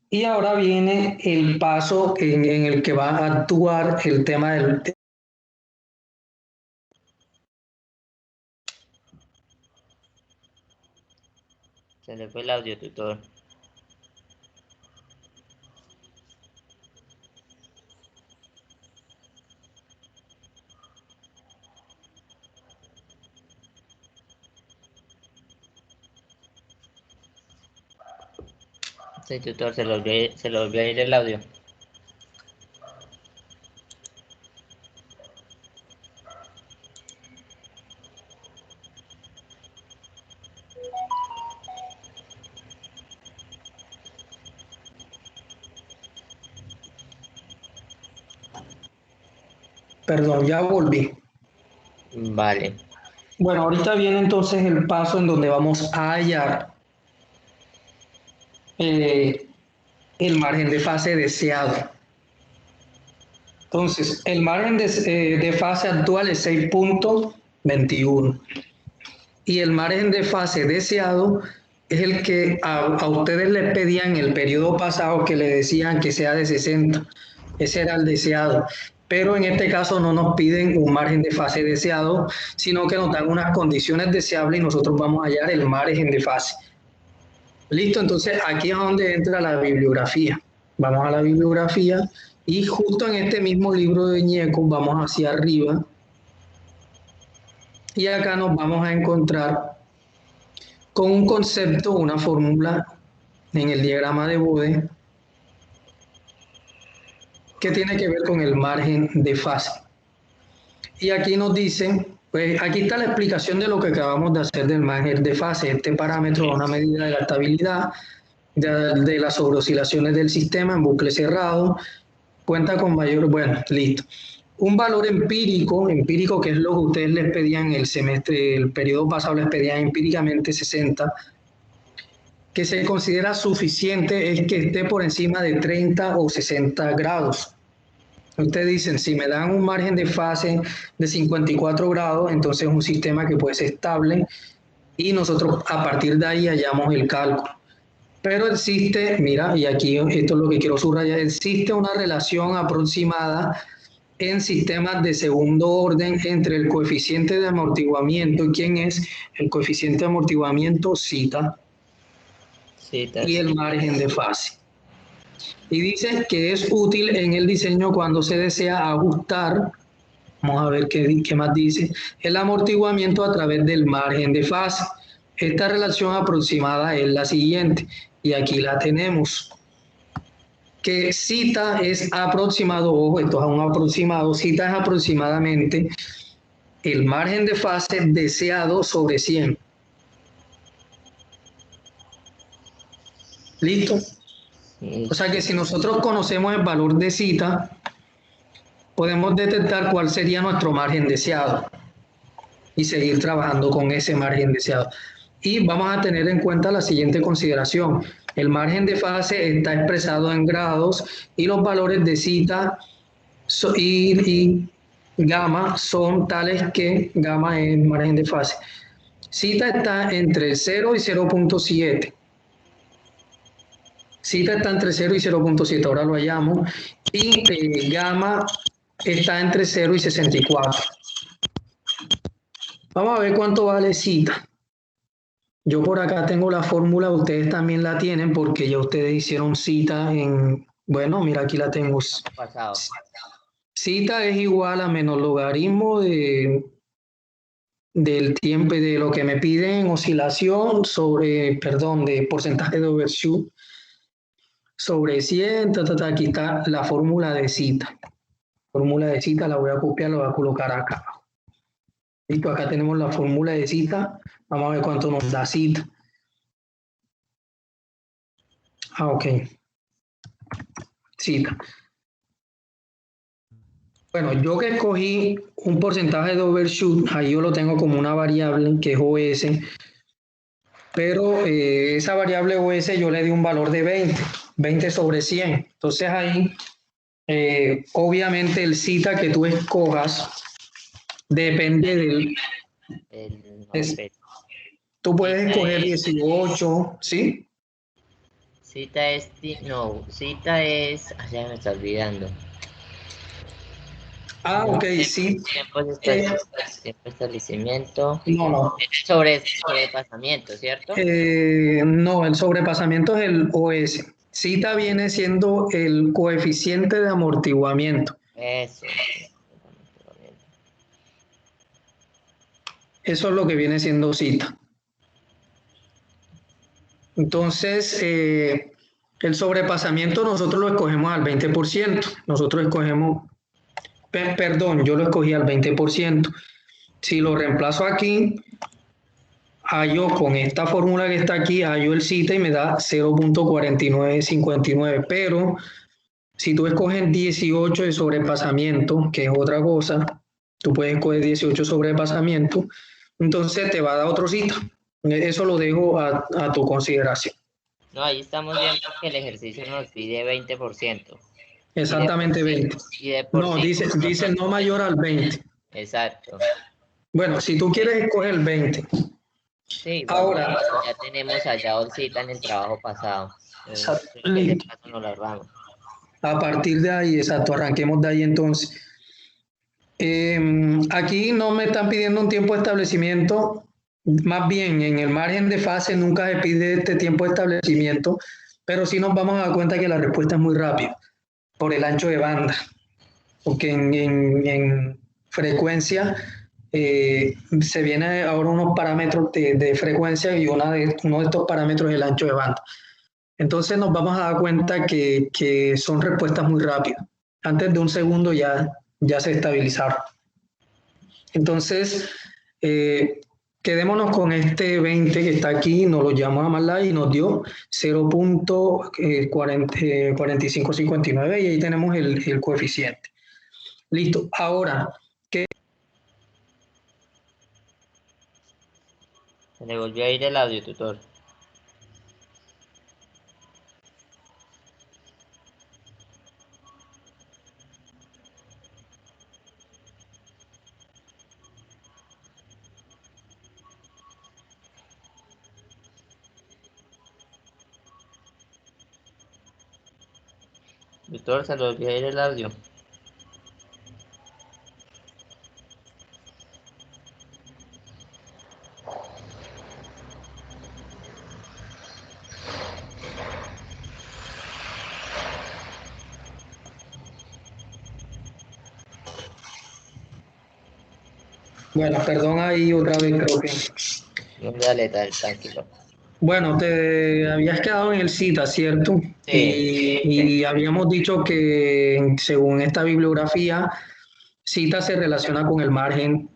Speaker 1: Y ahora viene el paso en el que va a actuar el tema del...
Speaker 2: Se le fue el audio, tutor. Sí, tutor, se lo volvió a ir el audio.
Speaker 1: Perdón, ya volví.
Speaker 2: Vale.
Speaker 1: Bueno, ahorita viene entonces el paso en donde vamos a hallar el margen de fase deseado. Entonces, el margen de fase actual es 6.21 y el margen de fase deseado es el que a ustedes les pedían el periodo pasado, que le decían que sea de 60. Ese era el deseado. Pero en este caso no nos piden un margen de fase deseado, sino que nos dan unas condiciones deseables y nosotros vamos a hallar el margen de fase. Listo, entonces aquí es donde entra la bibliografía. Vamos a la bibliografía y justo en este mismo libro de Ñeco vamos hacia arriba y acá nos vamos a encontrar con un concepto, una fórmula en el diagrama de Bode que tiene que ver con el margen de fase. Y aquí nos dicen, pues aquí está la explicación de lo que acabamos de hacer del margen de fase. Este parámetro es una medida de la estabilidad, de las sobreoscilaciones del sistema en bucle cerrado, cuenta con mayor, bueno, listo. Un valor empírico que es lo que ustedes les pedían el semestre, el periodo pasado les pedían empíricamente 60, que se considera suficiente es que esté por encima de 30 o 60 grados. Ustedes dicen, si me dan un margen de fase de 54 grados, entonces es un sistema que puede ser estable y nosotros a partir de ahí hallamos el cálculo. Pero existe, mira, y aquí esto es lo que quiero subrayar, existe una relación aproximada en sistemas de segundo orden entre el coeficiente de amortiguamiento, ¿quién es? El coeficiente de amortiguamiento zeta y el margen de fase. Y dice que es útil en el diseño cuando se desea ajustar, vamos a ver qué más dice, el amortiguamiento a través del margen de fase. Esta relación aproximada es la siguiente, y aquí la tenemos, que zeta es aproximado, ojo, esto es un aproximado, zeta es aproximadamente el margen de fase deseado sobre 100. ¿Listo? O sea que si nosotros conocemos el valor de zeta, podemos detectar cuál sería nuestro margen deseado y seguir trabajando con ese margen deseado. Y vamos a tener en cuenta la siguiente consideración. El margen de fase está expresado en grados y los valores de zeta y gamma son tales que gamma es margen de fase. Zeta está entre 0 y 0.7. Zeta está entre 0 y 0.7, ahora lo hallamos. Y gamma está entre 0 y 64. Vamos a ver cuánto vale zeta. Yo por acá tengo la fórmula, ustedes también la tienen porque ya ustedes hicieron zeta en... Bueno, mira, aquí la tengo. Zeta es igual a menos logaritmo del tiempo, de lo que me piden en oscilación sobre, perdón, de porcentaje de overshoot sobre 100, aquí está la fórmula de zeta. Fórmula de zeta la voy a copiar, la voy a colocar acá. Listo, acá tenemos la fórmula de zeta. Vamos a ver cuánto nos da zeta. Ok. Zeta. Bueno, yo que escogí un porcentaje de overshoot, ahí yo lo tengo como una variable que es OS, pero esa variable OS yo le di un valor de 20 sobre 100. Entonces ahí, obviamente el zeta que tú escojas depende del... tú puedes escoger 18, ¿sí?
Speaker 2: Zeta es... No, zeta es... ya me está olvidando.
Speaker 1: Ah, ok, sí.
Speaker 2: Tiempo de establecimiento.
Speaker 1: No.
Speaker 2: Sobrepasamiento, ¿cierto?
Speaker 1: No, el sobrepasamiento es el OS. Zeta viene siendo el coeficiente de amortiguamiento.
Speaker 2: Eso.
Speaker 1: Eso es lo que viene siendo zeta. Entonces, el sobrepasamiento nosotros lo escogemos al 20%. Nosotros escogemos, perdón, yo lo escogí al 20%. Si lo reemplazo aquí, hallo con esta fórmula que está aquí, hallo el zeta y me da 0.4959. Pero si tú escoges 18 de sobrepasamiento, que es otra cosa, tú puedes escoger 18 sobrepasamiento, entonces te va a dar otro zeta. Eso lo dejo a tu consideración.
Speaker 2: No, ahí estamos viendo que el ejercicio nos pide 20%.
Speaker 1: Exactamente 20. No, dice no mayor al 20.
Speaker 2: Exacto.
Speaker 1: Bueno, si tú quieres escoger el 20,
Speaker 2: Sí,
Speaker 1: Ahora,
Speaker 2: igualmente ya tenemos allá bolsita en el trabajo pasado. Entonces, creo que ese
Speaker 1: listo.
Speaker 2: paso no lo ahorramos.
Speaker 1: A partir de ahí, exacto, arranquemos de ahí entonces. Aquí no me están pidiendo un tiempo de establecimiento, más bien en el margen de fase nunca se pide este tiempo de establecimiento, pero sí nos vamos a dar cuenta que la respuesta es muy rápida por el ancho de banda, porque en frecuencia se viene ahora unos parámetros de frecuencia y uno de estos parámetros es el ancho de banda. Entonces nos vamos a dar cuenta que son respuestas muy rápidas. Antes de un segundo ya se estabilizaron. Entonces, quedémonos con este 20 que está aquí, nos lo llamamos a MATLAB y nos dio 0.4559 y ahí tenemos el coeficiente. Listo. Ahora,
Speaker 2: Se le volvió a ir el audio, tutor. Tutor, se le volvió a ir el audio.
Speaker 1: bueno, perdón ahí otra vez creo que...
Speaker 2: No, dale, dale, tranquilo.
Speaker 1: Bueno, te habías quedado en el cita, ¿cierto?
Speaker 2: Sí,
Speaker 1: Y habíamos dicho que según esta bibliografía, cita se relaciona con el margen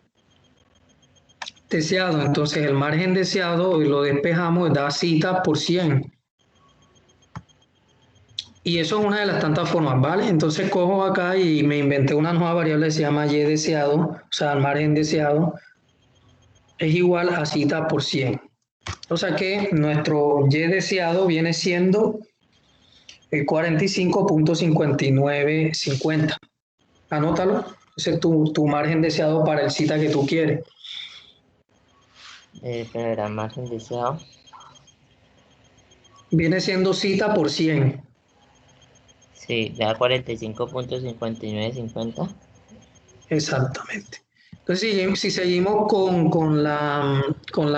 Speaker 1: deseado. Entonces, el margen deseado lo despejamos, da cita por 100. Y eso es una de las tantas formas, ¿vale? Entonces, cojo acá y me inventé una nueva variable que se llama y deseado, o sea, el margen deseado es igual a cita por 100. O sea que nuestro y deseado viene siendo 45.5950. Anótalo. Ese es tu margen deseado para el cita que tú quieres.
Speaker 2: pero era margen deseado.
Speaker 1: Viene siendo cita por 100.
Speaker 2: Sí, da 45.5950.
Speaker 1: Exactamente. Entonces, si seguimos con la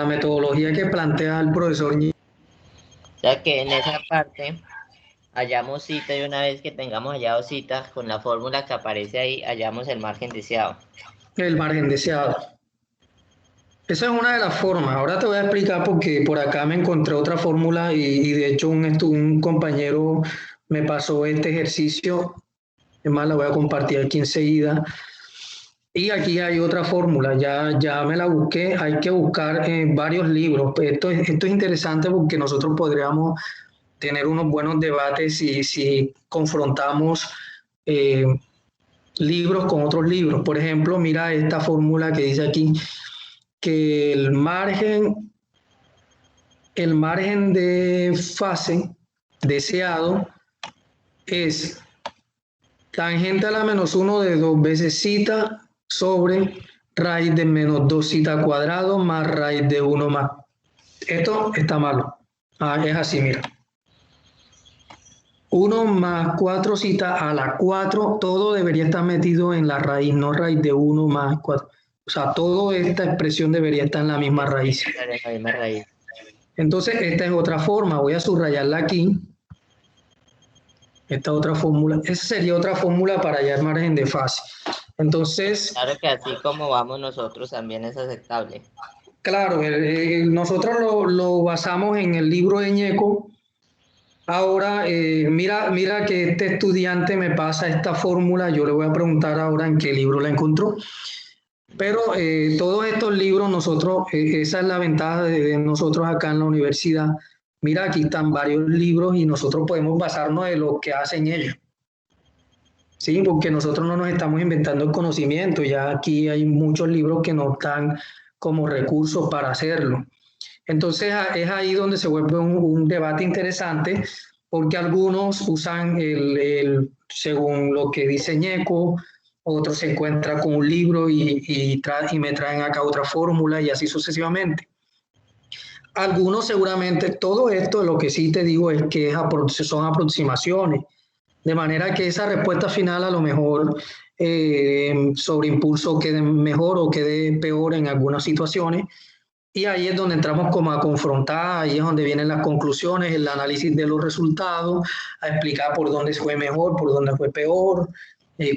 Speaker 1: metodología que plantea el profesor,
Speaker 2: O sea que en esa parte hallamos cita y una vez que tengamos hallado cita, con la fórmula que aparece ahí, hallamos el margen deseado.
Speaker 1: el margen deseado. Esa es una de las formas. Ahora te voy a explicar porque por acá me encontré otra fórmula y de hecho un compañero me pasó este ejercicio. Es más, la voy a compartir aquí enseguida. Y aquí hay otra fórmula, ya me la busqué, hay que buscar varios libros. Esto es interesante porque nosotros podríamos tener unos buenos debates si confrontamos eh, libros con otros libros. Por ejemplo, mira esta fórmula que dice aquí que el margen de fase deseado es tangente a la menos 1 de 2 veces cita sobre raíz de menos 2 cita cuadrado más raíz de 1 más. Esto está malo. Es así, mira. 1 más 4 cita a la 4, todo debería estar metido en la raíz, no raíz de 1 más 4. O sea, toda esta expresión debería estar en la misma
Speaker 2: Tiene
Speaker 1: raíz.
Speaker 2: que estar en la misma raíz.
Speaker 1: Entonces, esta es otra forma. Voy a subrayarla aquí. Esta otra fórmula. Esa sería otra fórmula para hallar margen de fase. Entonces,
Speaker 2: Claro que así como vamos nosotros también es aceptable.
Speaker 1: claro, nosotros lo basamos en el libro de Ñeco. Ahora, mira que este estudiante me pasa esta fórmula. Yo le voy a preguntar ahora en qué libro la encontró. Pero todos estos libros, nosotros, esa es la ventaja de nosotros acá en la universidad. Mira, aquí están varios libros y nosotros podemos basarnos de lo que hacen ellos. Sí, porque nosotros no nos estamos inventando el conocimiento, ya aquí hay muchos libros que nos dan como recursos para hacerlo. Entonces es ahí donde se vuelve un debate interesante, porque algunos usan según lo que dice Ñeco, otros se encuentran con un libro y me traen acá otra fórmula y así sucesivamente. Algunos seguramente, todo esto lo que sí te digo es que son aproximaciones, de manera que esa respuesta final a lo mejor sobre impulso quede mejor o quede peor en algunas situaciones. Y ahí es donde entramos como a confrontar, ahí es donde vienen las conclusiones, el análisis de los resultados, a explicar por dónde fue mejor, por dónde fue peor,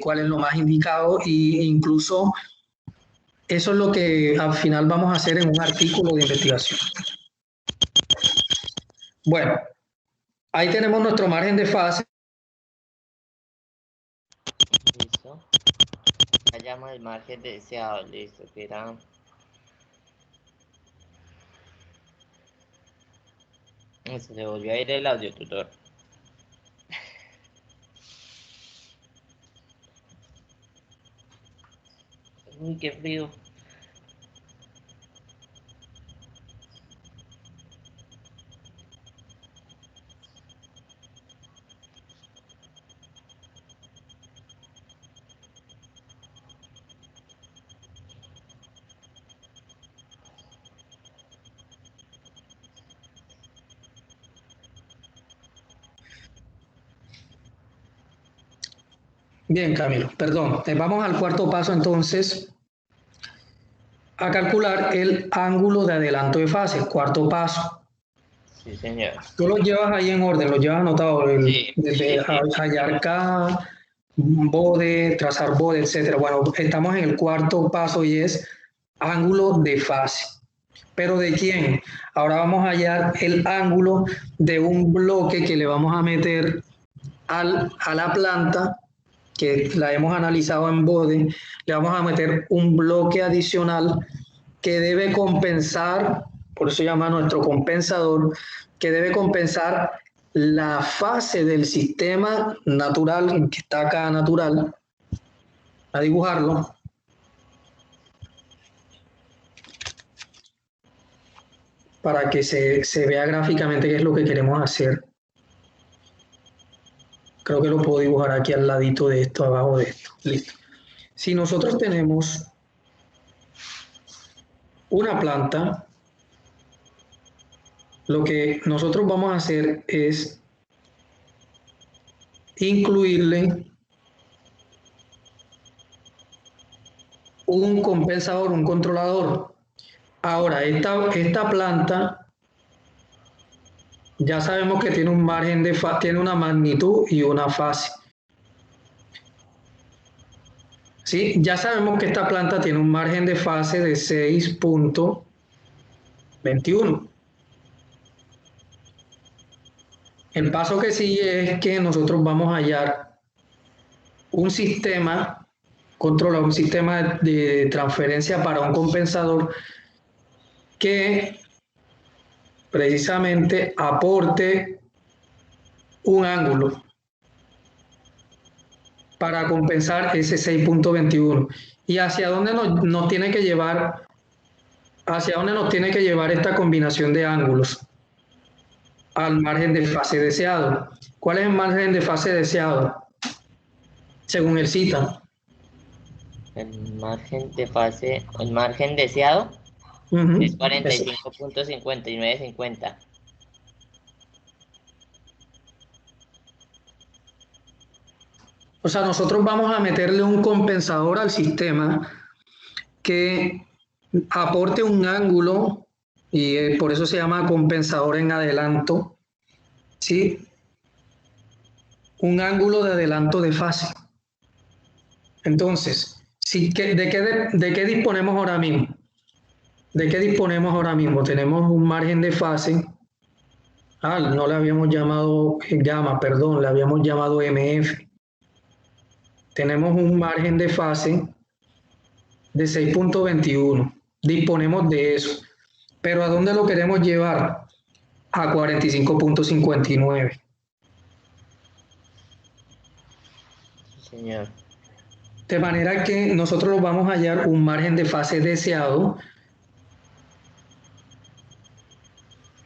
Speaker 1: cuál es lo más indicado, e incluso eso es lo que al final vamos a hacer en un artículo de investigación. Bueno, ahí tenemos nuestro margen de fase.
Speaker 2: Listo. Hallamos el margen deseado, listo, que era... Se le volvió a ir el audio tutor. Uy, qué frío.
Speaker 1: Bien, Camilo, perdón. Vamos al cuarto paso entonces, a calcular el ángulo de adelanto de fase, cuarto paso.
Speaker 2: Sí, señor.
Speaker 1: Tú los llevas ahí en orden, los llevas anotados,
Speaker 2: Sí,
Speaker 1: desde hallar K, bode, trazar bode, etcétera. Bueno, estamos en el cuarto paso y es ángulo de fase. ¿Pero de quién? Ahora vamos a hallar el ángulo de un bloque que le vamos a meter a la planta, que la hemos analizado en bode, le vamos a meter un bloque adicional que debe compensar, por eso se llama nuestro compensador, que debe compensar la fase del sistema natural, que está acá natural, a dibujarlo. Para que se vea gráficamente qué es lo que queremos hacer. Creo que lo puedo dibujar aquí al ladito de esto, abajo de esto. Listo. Si nosotros tenemos una planta, lo que nosotros vamos a hacer es incluirle un compensador, un controlador. Ahora, esta planta ya sabemos que tiene un margen de fase, tiene una magnitud y una fase. ¿Sí? Ya sabemos que esta planta tiene un margen de fase de 6.21. El paso que sigue es que nosotros vamos a hallar un sistema, controlar un sistema de transferencia para un compensador que precisamente aporte un ángulo para compensar ese 6.21. ¿Y hacia dónde nos tiene que llevar? ¿Hacia dónde nos tiene que llevar esta combinación de ángulos? Al margen de fase deseado. ¿Cuál es el margen de fase deseado? Según el CITA.
Speaker 2: el margen de fase, el margen deseado es 45.5950.
Speaker 1: O sea, nosotros vamos a meterle un compensador al sistema que aporte un ángulo, y por eso se llama compensador en adelanto, ¿sí? Un ángulo de adelanto de fase. Entonces, ¿de qué disponemos ahora mismo? ¿De qué disponemos ahora mismo? Tenemos un margen de fase. No le habíamos llamado gamma, perdón, le habíamos llamado MF. Tenemos un margen de fase de 6.21. Disponemos de eso. Pero ¿a dónde lo queremos llevar? A 45.59.
Speaker 2: Señor.
Speaker 1: De manera que nosotros vamos a hallar un margen de fase deseado.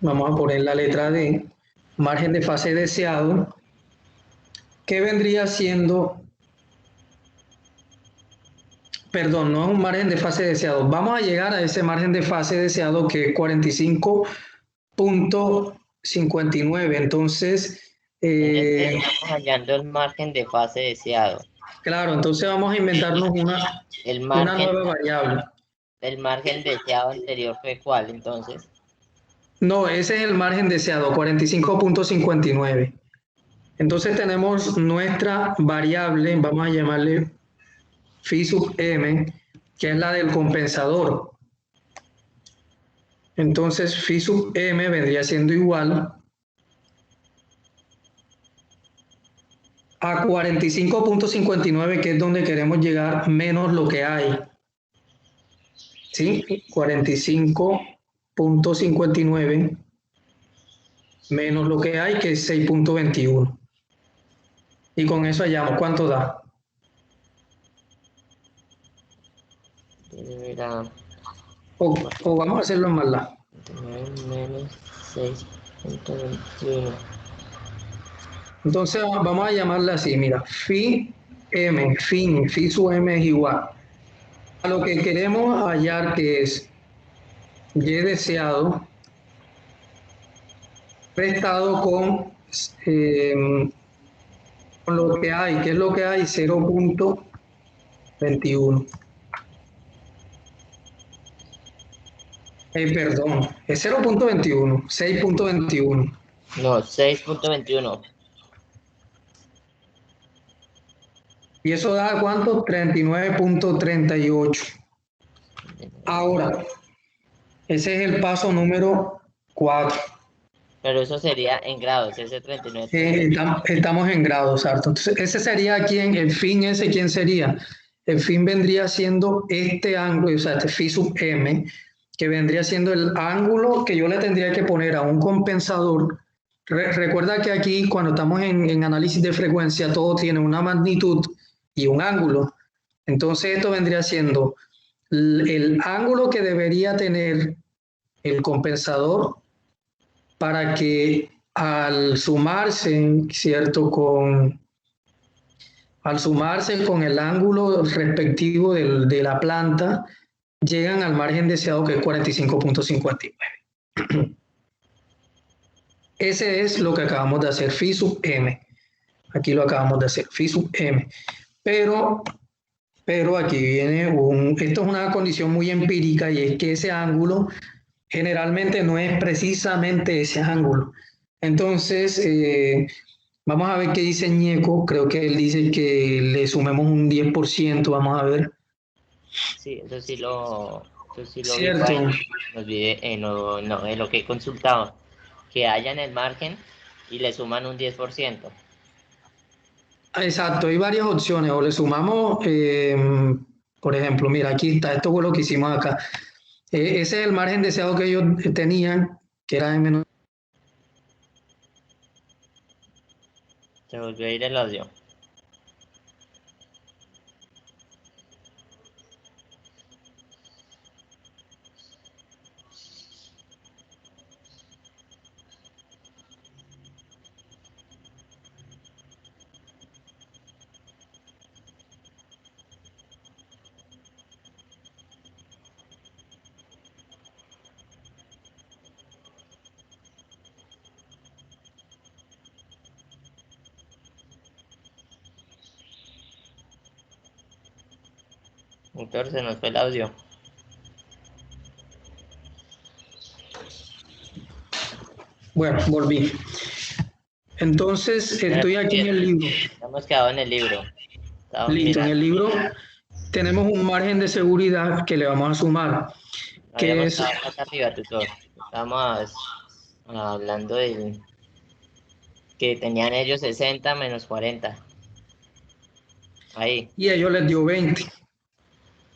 Speaker 1: Vamos a poner la letra D. Margen de fase deseado, que vendría siendo, perdón, no es un margen de fase deseado. Vamos a llegar a ese margen de fase deseado que es 39.59. Entonces,
Speaker 2: Estamos hallando el margen de fase deseado.
Speaker 1: claro, entonces vamos a inventarnos una nueva variable.
Speaker 2: El margen deseado anterior fue ¿cuál entonces?
Speaker 1: No, ese es el margen deseado, 45.59. Entonces tenemos nuestra variable, vamos a llamarle phi sub m, que es la del compensador. Entonces phi sub m vendría siendo igual a 45.59, que es donde queremos llegar, menos lo que hay. ¿Sí? 45.59 menos lo que hay, que es 6.21. Y con eso hallamos cuánto da. O vamos a hacerlo en más largo.
Speaker 2: Menos 6.21.
Speaker 1: Entonces vamos a llamarla así, mira, phi sub m es igual a lo que queremos hallar, que es y deseado restado con lo que hay. ¿Qué es lo que hay? 0.21. Perdón, es 0.21, 6.21.
Speaker 2: No, 6.21.
Speaker 1: ¿Y eso da cuánto? 39.38. Ahora, ese es el paso número 4.
Speaker 2: Pero eso sería en grados, ese 39.
Speaker 1: Estamos en grados, Arto. Entonces, ese sería quién, el fin ese, ¿quién sería? El fin vendría siendo este ángulo, o sea, este phi sub m, que vendría siendo el ángulo que yo le tendría que poner a un compensador. Recuerda que aquí, cuando estamos en análisis de frecuencia, todo tiene una magnitud y un ángulo. Entonces, esto vendría siendo el ángulo que debería tener el compensador para que al sumarse, ¿cierto? Al sumarse con el ángulo respectivo de la planta, llegan al margen deseado, que es 45.59. Ese es lo que acabamos de hacer, phi sub m. Aquí lo acabamos de hacer, phi sub m. Pero aquí viene esto es una condición muy empírica, y es que ese ángulo generalmente no es precisamente ese ángulo. Entonces, vamos a ver qué dice Ñeco. Creo que él dice que le sumemos un 10%. Vamos a ver.
Speaker 2: Sí, eso sí lo
Speaker 1: Cierto.
Speaker 2: vi en lo que he consultado. Que hayan el margen y le suman un 10%.
Speaker 1: Exacto, hay varias opciones. O le sumamos, por ejemplo, mira, aquí está, esto fue lo que hicimos acá. Ese es el margen deseado que ellos tenían, que era de menos.
Speaker 2: Se volvió a ir el audio. Entonces se nos fue el audio.
Speaker 1: Bueno, volví. Entonces, estoy aquí en el libro.
Speaker 2: Hemos quedado en el libro.
Speaker 1: Listo, en el libro tenemos un margen de seguridad que le vamos a sumar. Que es,
Speaker 2: más arriba, tutor. Estamos hablando del que tenían ellos 60 menos 40. Ahí.
Speaker 1: y a ellos les dio 20.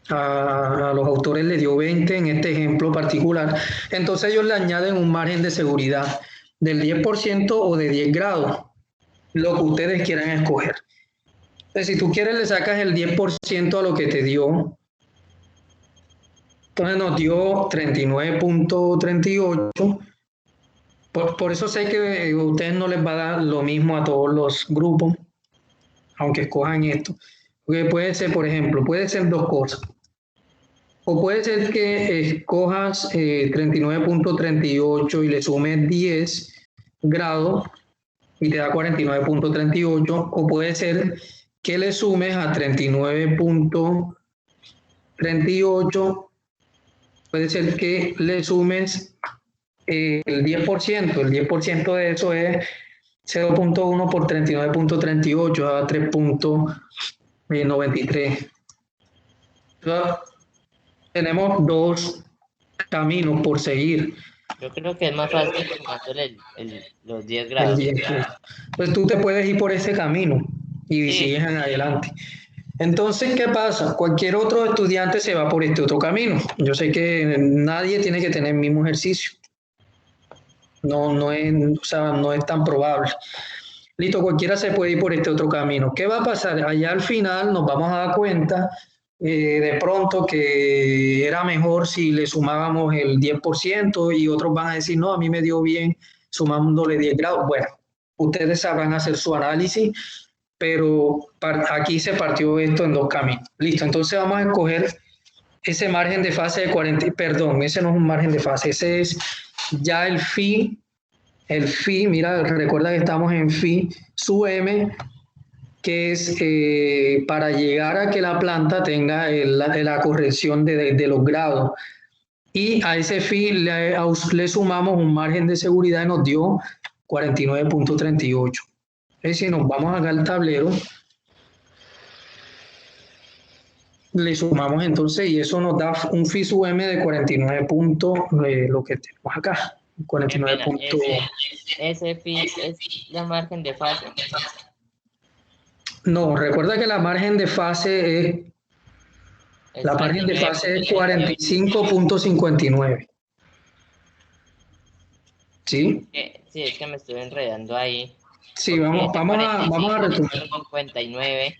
Speaker 1: A los autores les dio 20 en este ejemplo particular. Entonces ellos le añaden un margen de seguridad del 10% o de 10 grados, lo que ustedes quieran escoger. Entonces, si tú quieres, le sacas el 10% a lo que te dio. Entonces nos dio 39.38. Por eso sé que a ustedes no les va a dar lo mismo a todos los grupos, aunque escojan esto. Porque puede ser, por ejemplo, puede ser dos cosas. O puede ser que escojas 39.38 y le sumes 10 grados y te da 49.38, o puede ser que le sumes a 39.38, puede ser que le sumes el 10%, el 10% de eso es 0.1 por 39.38, a 3.93. Tenemos dos caminos por seguir.
Speaker 2: Yo creo que es más fácil sumándole los 10
Speaker 1: El
Speaker 2: grados.
Speaker 1: 10. Pues tú te puedes ir por ese camino y
Speaker 2: Sí,
Speaker 1: sigues en adelante. Entonces, ¿qué pasa? Cualquier otro estudiante se va por este otro camino. Yo sé que nadie tiene que tener el mismo ejercicio. No es, o sea, no es tan probable. Listo, cualquiera se puede ir por este otro camino. ¿Qué va a pasar? Allá al final nos vamos a dar cuenta de pronto que era mejor si le sumábamos el 10% y otros van a decir, no, a mí me dio bien sumándole 10 grados. Bueno, ustedes sabrán hacer su análisis, pero aquí se partió esto en dos caminos. Listo, entonces vamos a escoger ese margen de fase de 40, perdón, ese no es un margen de fase, ese es ya el phi, mira, recuerda que estamos en phi sub m, que es para llegar a que la planta tenga la corrección de los grados. Y a ese phi le sumamos un margen de seguridad y nos dio 49.38. Es decir, nos vamos acá al tablero, le sumamos entonces y eso nos da un phi sub m de 49 puntos, lo que tenemos acá, 49
Speaker 2: pena,
Speaker 1: puntos.
Speaker 2: ese phi es la margen de fase.
Speaker 1: No, recuerda que la margen de fase es
Speaker 2: Es
Speaker 1: La margen de fase es
Speaker 2: 39.38.
Speaker 1: 45.59. ¿Sí?
Speaker 2: Sí, es que me estoy enredando ahí.
Speaker 1: Sí,
Speaker 2: Porque ese
Speaker 1: vamos a retomar.
Speaker 2: 45.59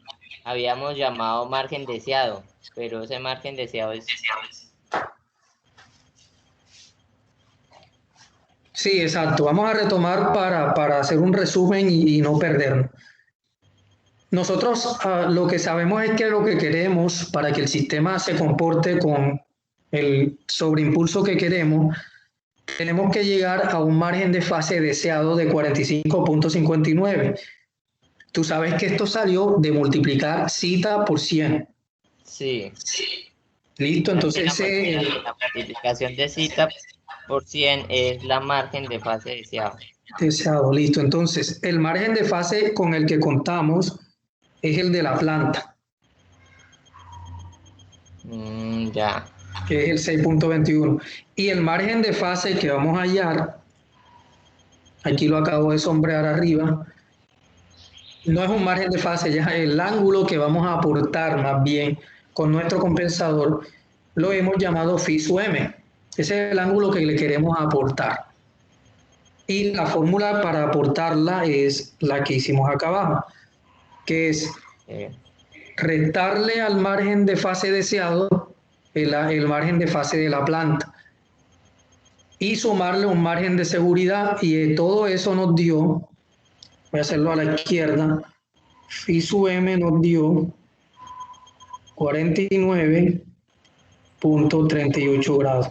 Speaker 2: habíamos llamado margen deseado, pero ese margen deseado es...
Speaker 1: Sí, exacto. Vamos a retomar para hacer un resumen y no perdernos. Nosotros lo que sabemos es que lo que queremos para que el sistema se comporte con el sobreimpulso que queremos, tenemos que llegar a un margen de fase deseado de 45.59. Tú sabes que esto salió de multiplicar zeta por 100.
Speaker 2: Sí.
Speaker 1: Listo, entonces
Speaker 2: La multiplicación de cita por 100 es la margen de fase deseado.
Speaker 1: deseado, listo. Entonces, el margen de fase con el que contamos es el de la planta,
Speaker 2: Ya.
Speaker 1: que es el 6.21. Y el margen de fase que vamos a hallar, aquí lo acabo de sombrear arriba, no es un margen de fase, ya es el ángulo que vamos a aportar más bien con nuestro compensador, lo hemos llamado phi sub m. Ese es el ángulo que le queremos aportar. Y la fórmula para aportarla es la que hicimos acá abajo, que es restarle al margen de fase deseado el margen de fase de la planta y sumarle un margen de seguridad, y todo eso nos dio, voy a hacerlo a la izquierda, phi sub m nos dio 49.38 grados.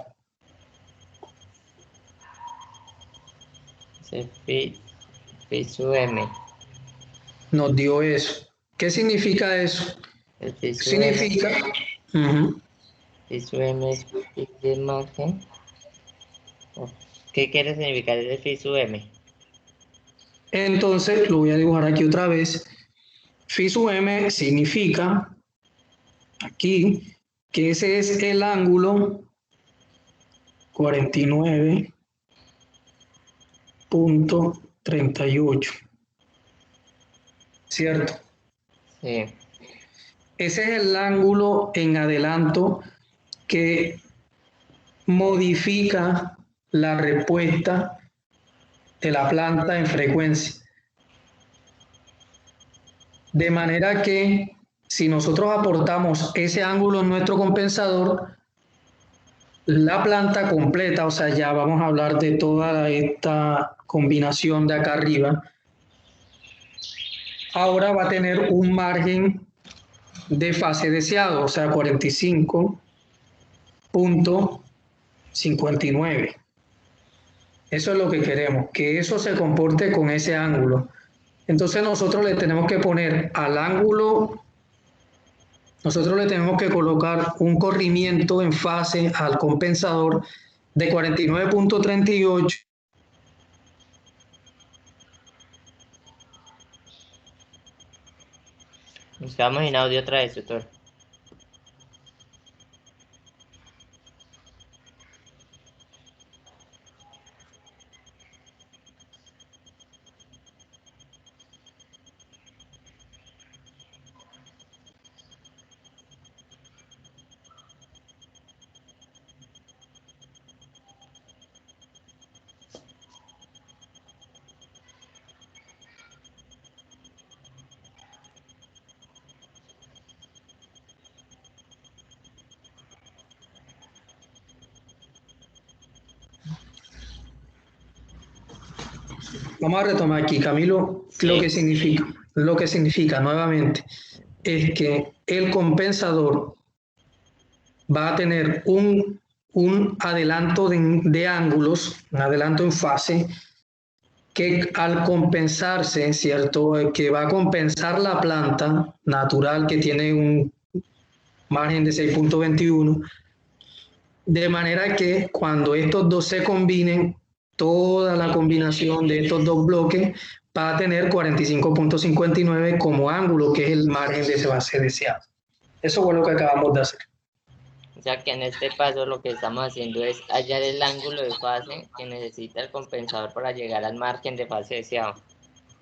Speaker 2: Phi sub m.
Speaker 1: Nos dio eso. ¿Qué significa eso?
Speaker 2: El phi sub m.
Speaker 1: Significa...
Speaker 2: Phi sub m es pi de margen. ¿Qué quiere significar el phi sub m?
Speaker 1: Entonces, lo voy a dibujar aquí otra vez. Phi sub m significa aquí que ese es el ángulo 49.38, ¿cierto?
Speaker 2: Sí.
Speaker 1: Ese es el ángulo en adelanto que modifica la respuesta de la planta en frecuencia. De manera que si nosotros aportamos ese ángulo en nuestro compensador, la planta completa, o sea, ya vamos a hablar de toda esta combinación de acá arriba, ahora va a tener un margen de fase deseado, o sea, 45 43.59. Eso es lo que queremos, que eso se comporte con ese ángulo. Entonces nosotros le tenemos que poner al ángulo, nosotros le tenemos que colocar un corrimiento en fase al compensador de 49.38.
Speaker 2: Estamos en audio otra vez, tutor.
Speaker 1: Vamos a retomar aquí, Camilo,
Speaker 2: Sí.
Speaker 1: lo que significa nuevamente es que el compensador va a tener un adelanto de ángulos, un adelanto en fase, que al compensarse, ¿cierto? Que va a compensar la planta natural que tiene un margen de 6.21, de manera que cuando estos dos se combinen, toda la combinación de estos dos bloques va a tener 45.59 como ángulo, que es el margen de ese base deseado. Eso fue lo que acabamos de hacer.
Speaker 2: O sea que en este paso lo que estamos haciendo es hallar el ángulo de fase que necesita el compensador para llegar al margen de fase deseado.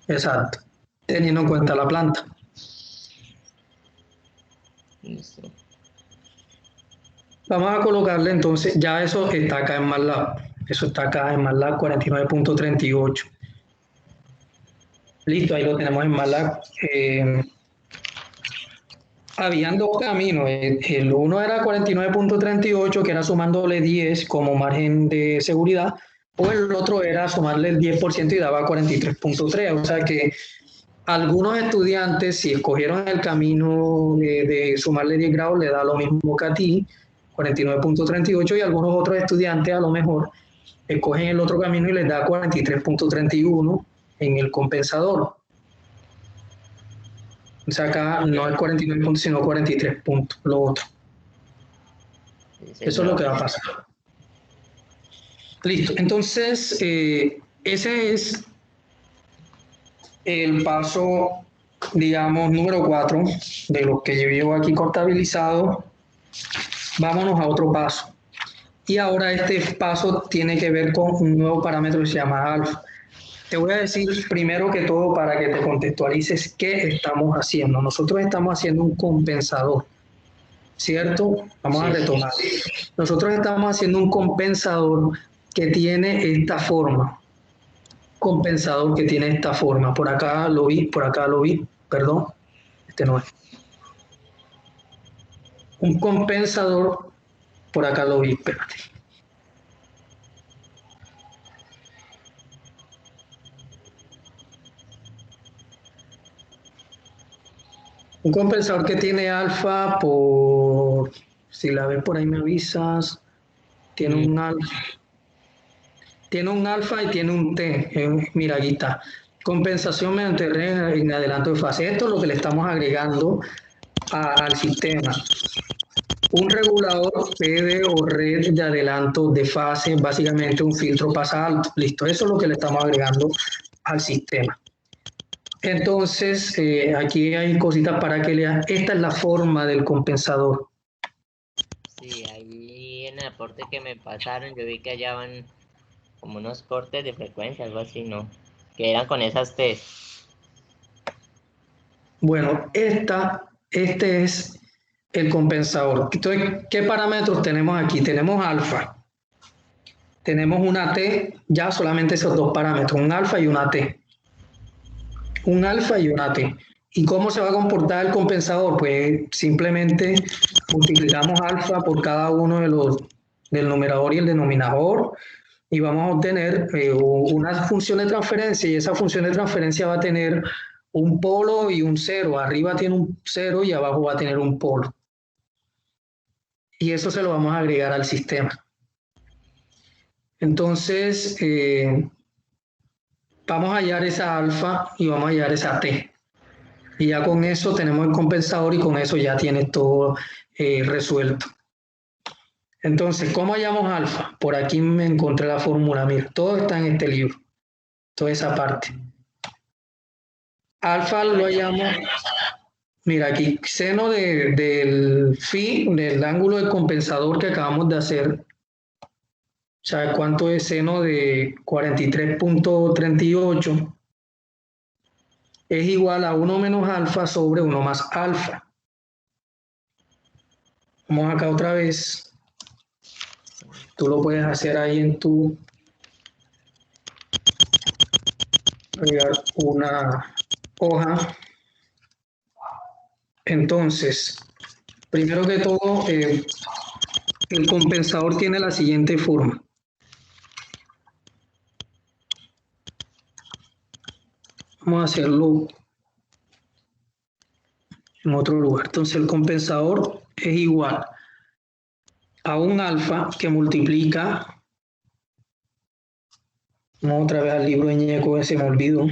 Speaker 1: Exacto, teniendo en cuenta la planta.
Speaker 2: Listo.
Speaker 1: Vamos a colocarle entonces, ya eso está acá en MATLAB. Eso está acá en MATLAB 49.38. Listo, ahí lo tenemos en MATLAB. Habían dos caminos. El uno era 49.38, que era sumándole 10 como margen de seguridad, o el otro era sumarle el 10% y daba 43.3. O sea que algunos estudiantes, si escogieron el camino de sumarle 10 grados, le da lo mismo que a ti, 49.38, y algunos otros estudiantes a lo mejor escogen el otro camino y les da 43.31 en el compensador. O sea, acá no es 49 puntos, sino 43 puntos, lo otro.
Speaker 2: Sí,
Speaker 1: Eso es lo que va a pasar. Listo, entonces ese es el paso, digamos, número 4 de lo que yo llevo aquí contabilizado. Vámonos a otro paso. Y ahora este paso tiene que ver con un nuevo parámetro que se llama alfa. Te voy a decir primero que todo para que te contextualices qué estamos haciendo. Nosotros estamos haciendo un compensador, ¿cierto? Vamos a retomar. Nosotros estamos haciendo un compensador que tiene esta forma. Compensador que tiene esta forma. Por acá lo vi, perdón. Este no es. Un compensador, por acá lo vi, espérate. Un compensador que tiene alfa por, si la ves por ahí me avisas, tiene un alfa. Tiene un alfa y tiene un T. Mira, aquí está. Compensación mediante red en adelanto de fase. Esto es lo que le estamos agregando al sistema. Un regulador PD o red de adelanto de fase, básicamente un filtro pasa alto. Listo, eso es lo que le estamos agregando al sistema. Entonces, aquí hay cositas para que leas. Esta es la forma del compensador.
Speaker 2: Sí, ahí en el aporte que me pasaron yo vi que allá van como unos cortes de frecuencia, algo así, ¿no? Que eran con esas T's.
Speaker 1: Bueno, este es el compensador. Entonces, ¿qué parámetros tenemos aquí? Tenemos alfa. Tenemos una T, ya solamente esos dos parámetros, un alfa y una T. Un alfa y una T. ¿Y cómo se va a comportar el compensador? Pues simplemente multiplicamos alfa por cada uno de los del numerador y el denominador y vamos a obtener una función de transferencia, y esa función de transferencia va a tener un polo y un cero. Arriba tiene un cero y abajo va a tener un polo. y eso se lo vamos a agregar al sistema. Entonces, vamos a hallar esa alfa y vamos a hallar esa t. Y ya con eso tenemos el compensador y con eso ya tienes todo resuelto. Entonces, ¿cómo hallamos alfa? Por aquí me encontré la fórmula, mira, todo está en este libro, toda esa parte. Alfa lo hallamos, mira aquí, seno del phi, del ángulo del compensador que acabamos de hacer. ¿Sabes cuánto es seno de 43.38? Es igual a 1 menos alfa sobre 1 más alfa. Vamos acá otra vez. Tú lo puedes hacer ahí en tu... una hoja. Entonces, primero que todo, el compensador tiene la siguiente forma. Vamos a hacerlo en otro lugar. Entonces, el compensador es igual a un alfa que multiplica... Vamos otra vez al libro de Ñeco, se me olvidó.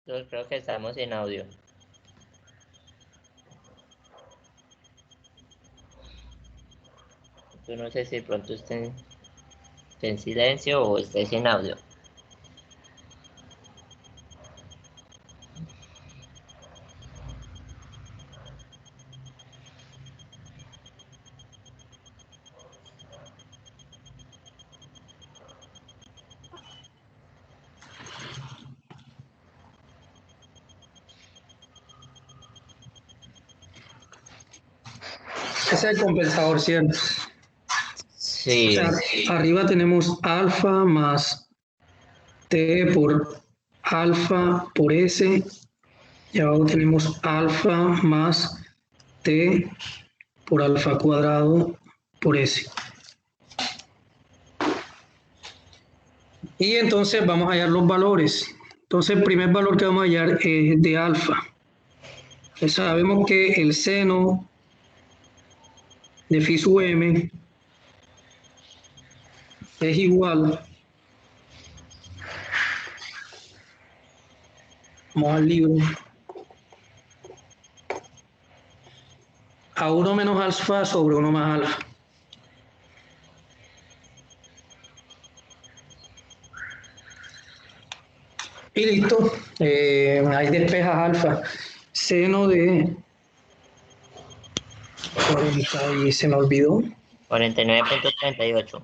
Speaker 2: Yo creo que estamos en audio. Yo no sé si de pronto estén en silencio o estés en audio.
Speaker 1: Ese es el compensador, ¿cierto?
Speaker 2: Sí.
Speaker 1: O sea, arriba tenemos alfa más t por alfa por s, y abajo tenemos alfa más t por alfa cuadrado por s. Y entonces vamos a hallar los valores. Entonces el primer valor que vamos a hallar es de alfa. Pues sabemos que el seno de phi sub m es igual, vamos al libro, a 1 menos alfa sobre 1 más alfa. Y listo, ahí despejas alfa. Seno de 40 y se me olvidó.
Speaker 2: 49.38.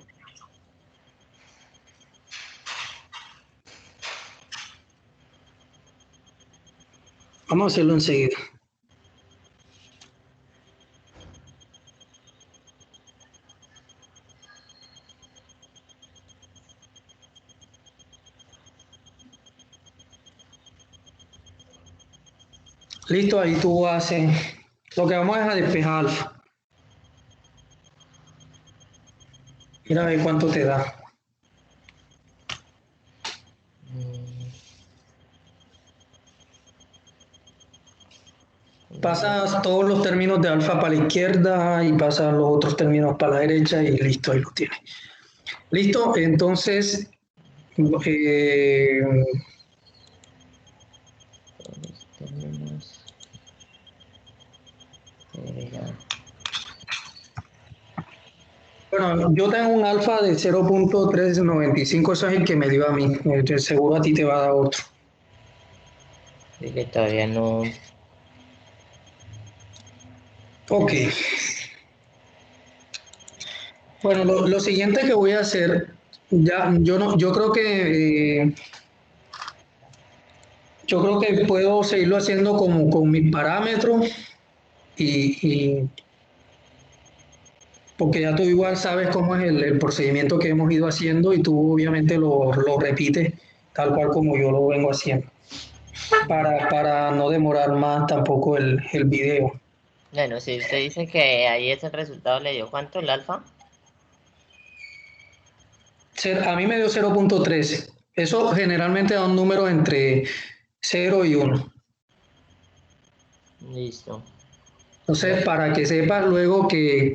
Speaker 1: Vamos a hacerlo enseguida. Listo, ahí tú haces, lo que vamos es a despejar alfa. Mira a ver cuánto te da. Pasas todos los términos de alfa para la izquierda y pasas los otros términos para la derecha y listo, ahí lo tienes. Listo, entonces bueno, yo tengo un alfa de 0.395, ese es el que me dio a mí, seguro a ti te va a dar otro.
Speaker 2: Sí, que todavía no.
Speaker 1: Ok. Bueno, lo siguiente que voy a hacer, ya, yo creo que puedo seguirlo haciendo como con mis parámetros y porque ya tú igual sabes cómo es el procedimiento que hemos ido haciendo y tú obviamente lo repites tal cual como yo lo vengo haciendo, para no demorar más tampoco el video.
Speaker 2: Bueno, si usted dice que ahí ese resultado le dio ¿cuánto el alfa?
Speaker 1: A mí me dio 0.13. Eso generalmente da un número entre 0 y 1.
Speaker 2: Listo.
Speaker 1: Entonces,
Speaker 2: Bueno,
Speaker 1: para que sepas luego que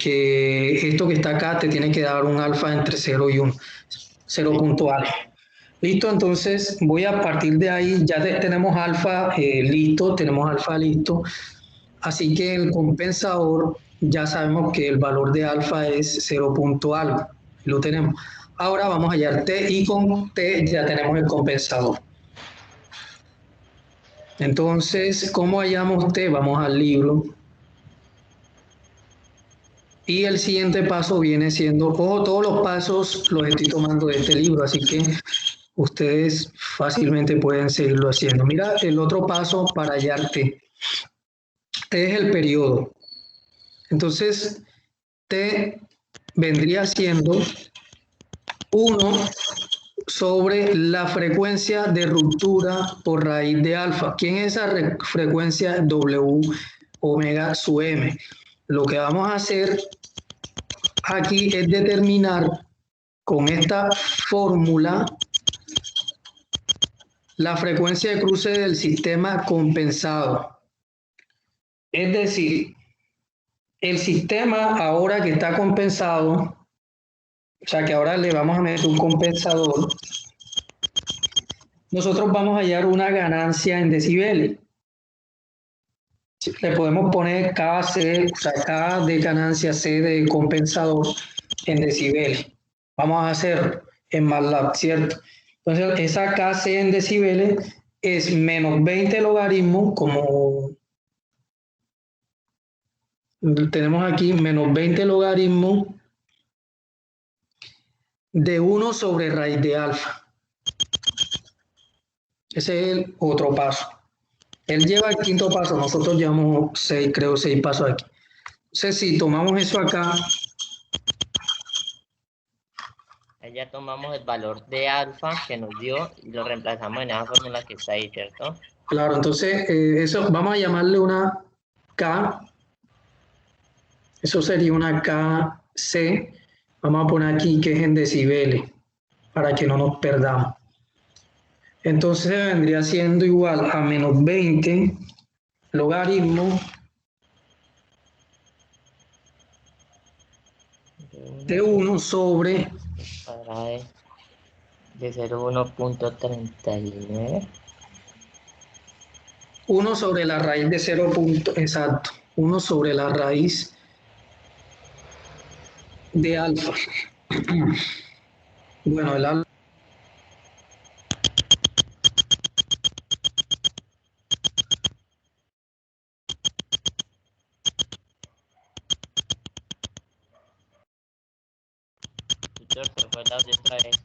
Speaker 1: esto que está acá te tiene que dar un alfa entre 0 y 1, 0 punto algo. Listo, entonces voy a partir de ahí, ya tenemos alfa listo, tenemos alfa listo, así que el compensador ya sabemos que el valor de alfa es 0 punto algo, lo tenemos. Ahora vamos a hallar t y con t ya tenemos el compensador. Entonces, ¿cómo hallamos t? Vamos al libro. Y el siguiente paso viene siendo, ojo, todos los pasos los estoy tomando de este libro, así que ustedes fácilmente pueden seguirlo haciendo. Mira, el otro paso para hallar t. T es el periodo. Entonces, t vendría siendo 1 sobre la frecuencia de ruptura por raíz de alfa. ¿Quién es esa frecuencia? W omega sub m. Lo que vamos a hacer aquí es determinar con esta fórmula la frecuencia de cruce del sistema compensado. Es decir, el sistema ahora que está compensado, o sea que ahora le vamos a meter un compensador, nosotros vamos a hallar una ganancia en decibeles. Le podemos poner KC, o sea, K de ganancia, C de compensador en decibeles. Vamos a hacer en MATLAB, ¿cierto? Entonces, esa KC en decibeles es menos 20 logaritmos, como tenemos aquí, menos 20 logaritmos de 1 sobre raíz de alfa. Ese es el otro paso. Él lleva el quinto paso, nosotros llevamos 6, creo 6 pasos aquí. Entonces, si tomamos eso acá,
Speaker 2: ahí ya tomamos el valor de alfa que nos dio y lo reemplazamos en esa fórmula que está ahí, ¿cierto?
Speaker 1: claro, entonces eso vamos a llamarle una K, eso sería una KC, vamos a poner aquí que es en decibeles, para que no nos perdamos. Entonces vendría siendo igual a menos 20 logaritmo de 1 sobre
Speaker 2: de 0,1.39.
Speaker 1: 1 sobre la raíz de 0. Exacto, 1 sobre la raíz de alfa. Bueno, el alfa.
Speaker 2: Tutor, se fue el audio otra vez.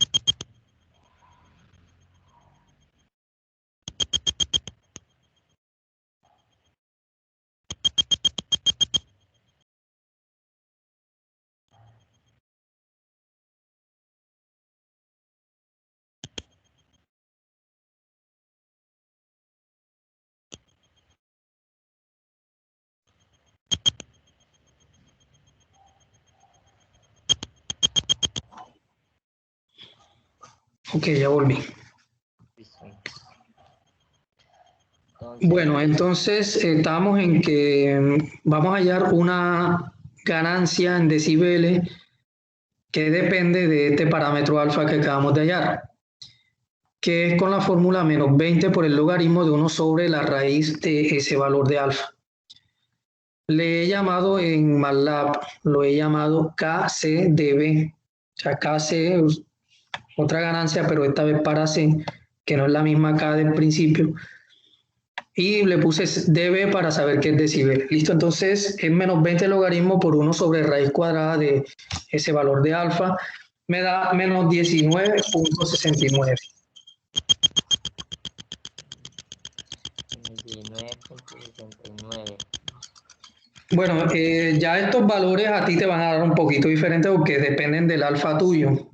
Speaker 1: Ok, ya volví. Bueno, entonces estamos en que vamos a hallar una ganancia en decibeles que depende de este parámetro alfa que acabamos de hallar, que es con la fórmula menos 20 por el logaritmo de 1 sobre la raíz de ese valor de alfa. Le he llamado en MATLAB, lo he llamado KCdB, o sea, KC es otra ganancia, pero esta vez para C, que no es la misma K del principio. Y le puse dB para saber qué es decibel. Listo, entonces es menos 20 logaritmo por 1 sobre raíz cuadrada de ese valor de alfa. Me da menos 19.69.
Speaker 2: 19.69.
Speaker 1: Bueno, ya estos valores a ti te van a dar un poquito diferente porque dependen del alfa tuyo,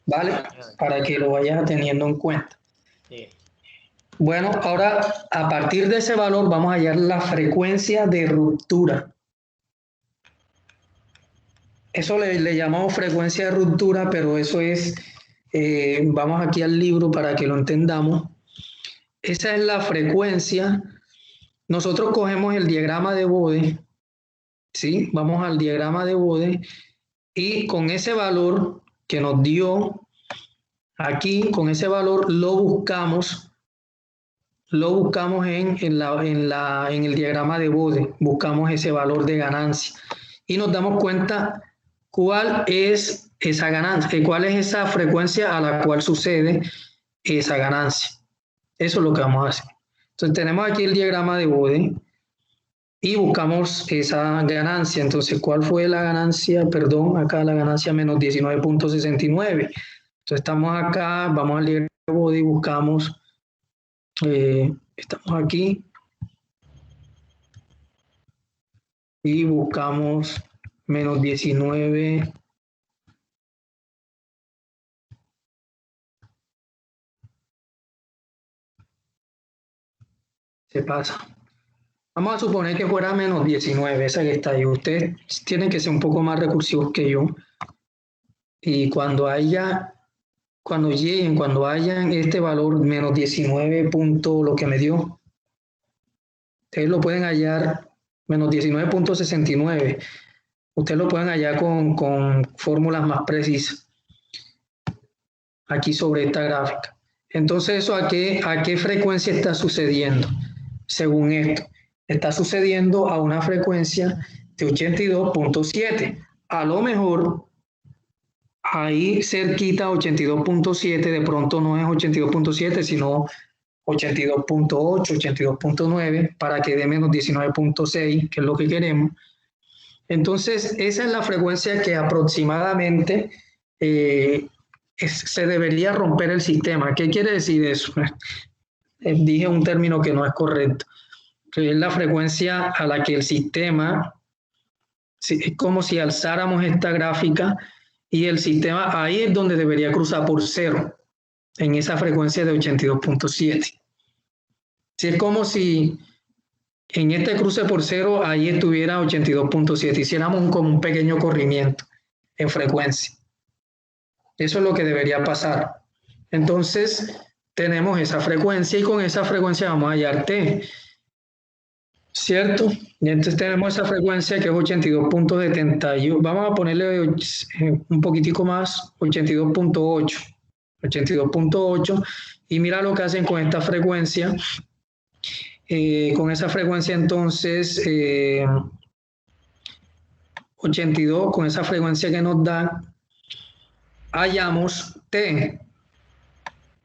Speaker 1: ¿vale? Para que lo vayas teniendo en cuenta.
Speaker 2: Sí.
Speaker 1: Bueno, ahora a partir de ese valor vamos a hallar la frecuencia de ruptura. Eso le llamamos frecuencia de ruptura, pero eso es, vamos aquí al libro para que lo entendamos. Esa es la frecuencia. Nosotros cogemos el diagrama de Bode, ¿sí? Vamos al diagrama de Bode y con ese valor que nos dio aquí, con ese valor lo buscamos en el diagrama de Bode, buscamos ese valor de ganancia y nos damos cuenta cuál es esa ganancia, cuál es esa frecuencia a la cual sucede esa ganancia. Eso es lo que vamos a hacer. Entonces tenemos aquí el diagrama de Bode y buscamos esa ganancia. Entonces, ¿cuál fue la ganancia? Perdón, acá la ganancia menos 19.69. Entonces estamos acá, vamos al diagrama de Bode y buscamos, estamos aquí y buscamos menos 19. Se pasa. Vamos a suponer que fuera menos 19, esa que está ahí. Ustedes tienen que ser un poco más recursivos que yo. Y cuando hayan este valor menos 19 punto lo que me dio, ustedes lo pueden hallar menos 19.69. Ustedes lo pueden hallar con fórmulas más precisas aquí sobre esta gráfica. Entonces, ¿eso a qué frecuencia está sucediendo? Según esto, está sucediendo a una frecuencia de 82.7. A lo mejor, ahí cerquita 82.7, de pronto no es 82.7, sino 82.8, 82.9, para que dé menos 19.6, que es lo que queremos. Entonces, esa es la frecuencia que aproximadamente se debería romper el sistema. ¿Qué quiere decir eso? Dije un término que no es correcto, que es la frecuencia a la que el sistema, es como si alzáramos esta gráfica y el sistema ahí es donde debería cruzar por cero, en esa frecuencia de 82.7. Si es como si en este cruce por cero ahí estuviera 82.7, hiciéramos como un pequeño corrimiento en frecuencia. Eso es lo que debería pasar. Entonces, tenemos esa frecuencia y con esa frecuencia vamos a hallar T, ¿cierto? Y entonces tenemos esa frecuencia que es 82.71. Vamos a ponerle un poquitico más, 82.8. 82.8. Y mira lo que hacen con esta frecuencia. Con esa frecuencia entonces, 82, con esa frecuencia que nos da, hallamos T,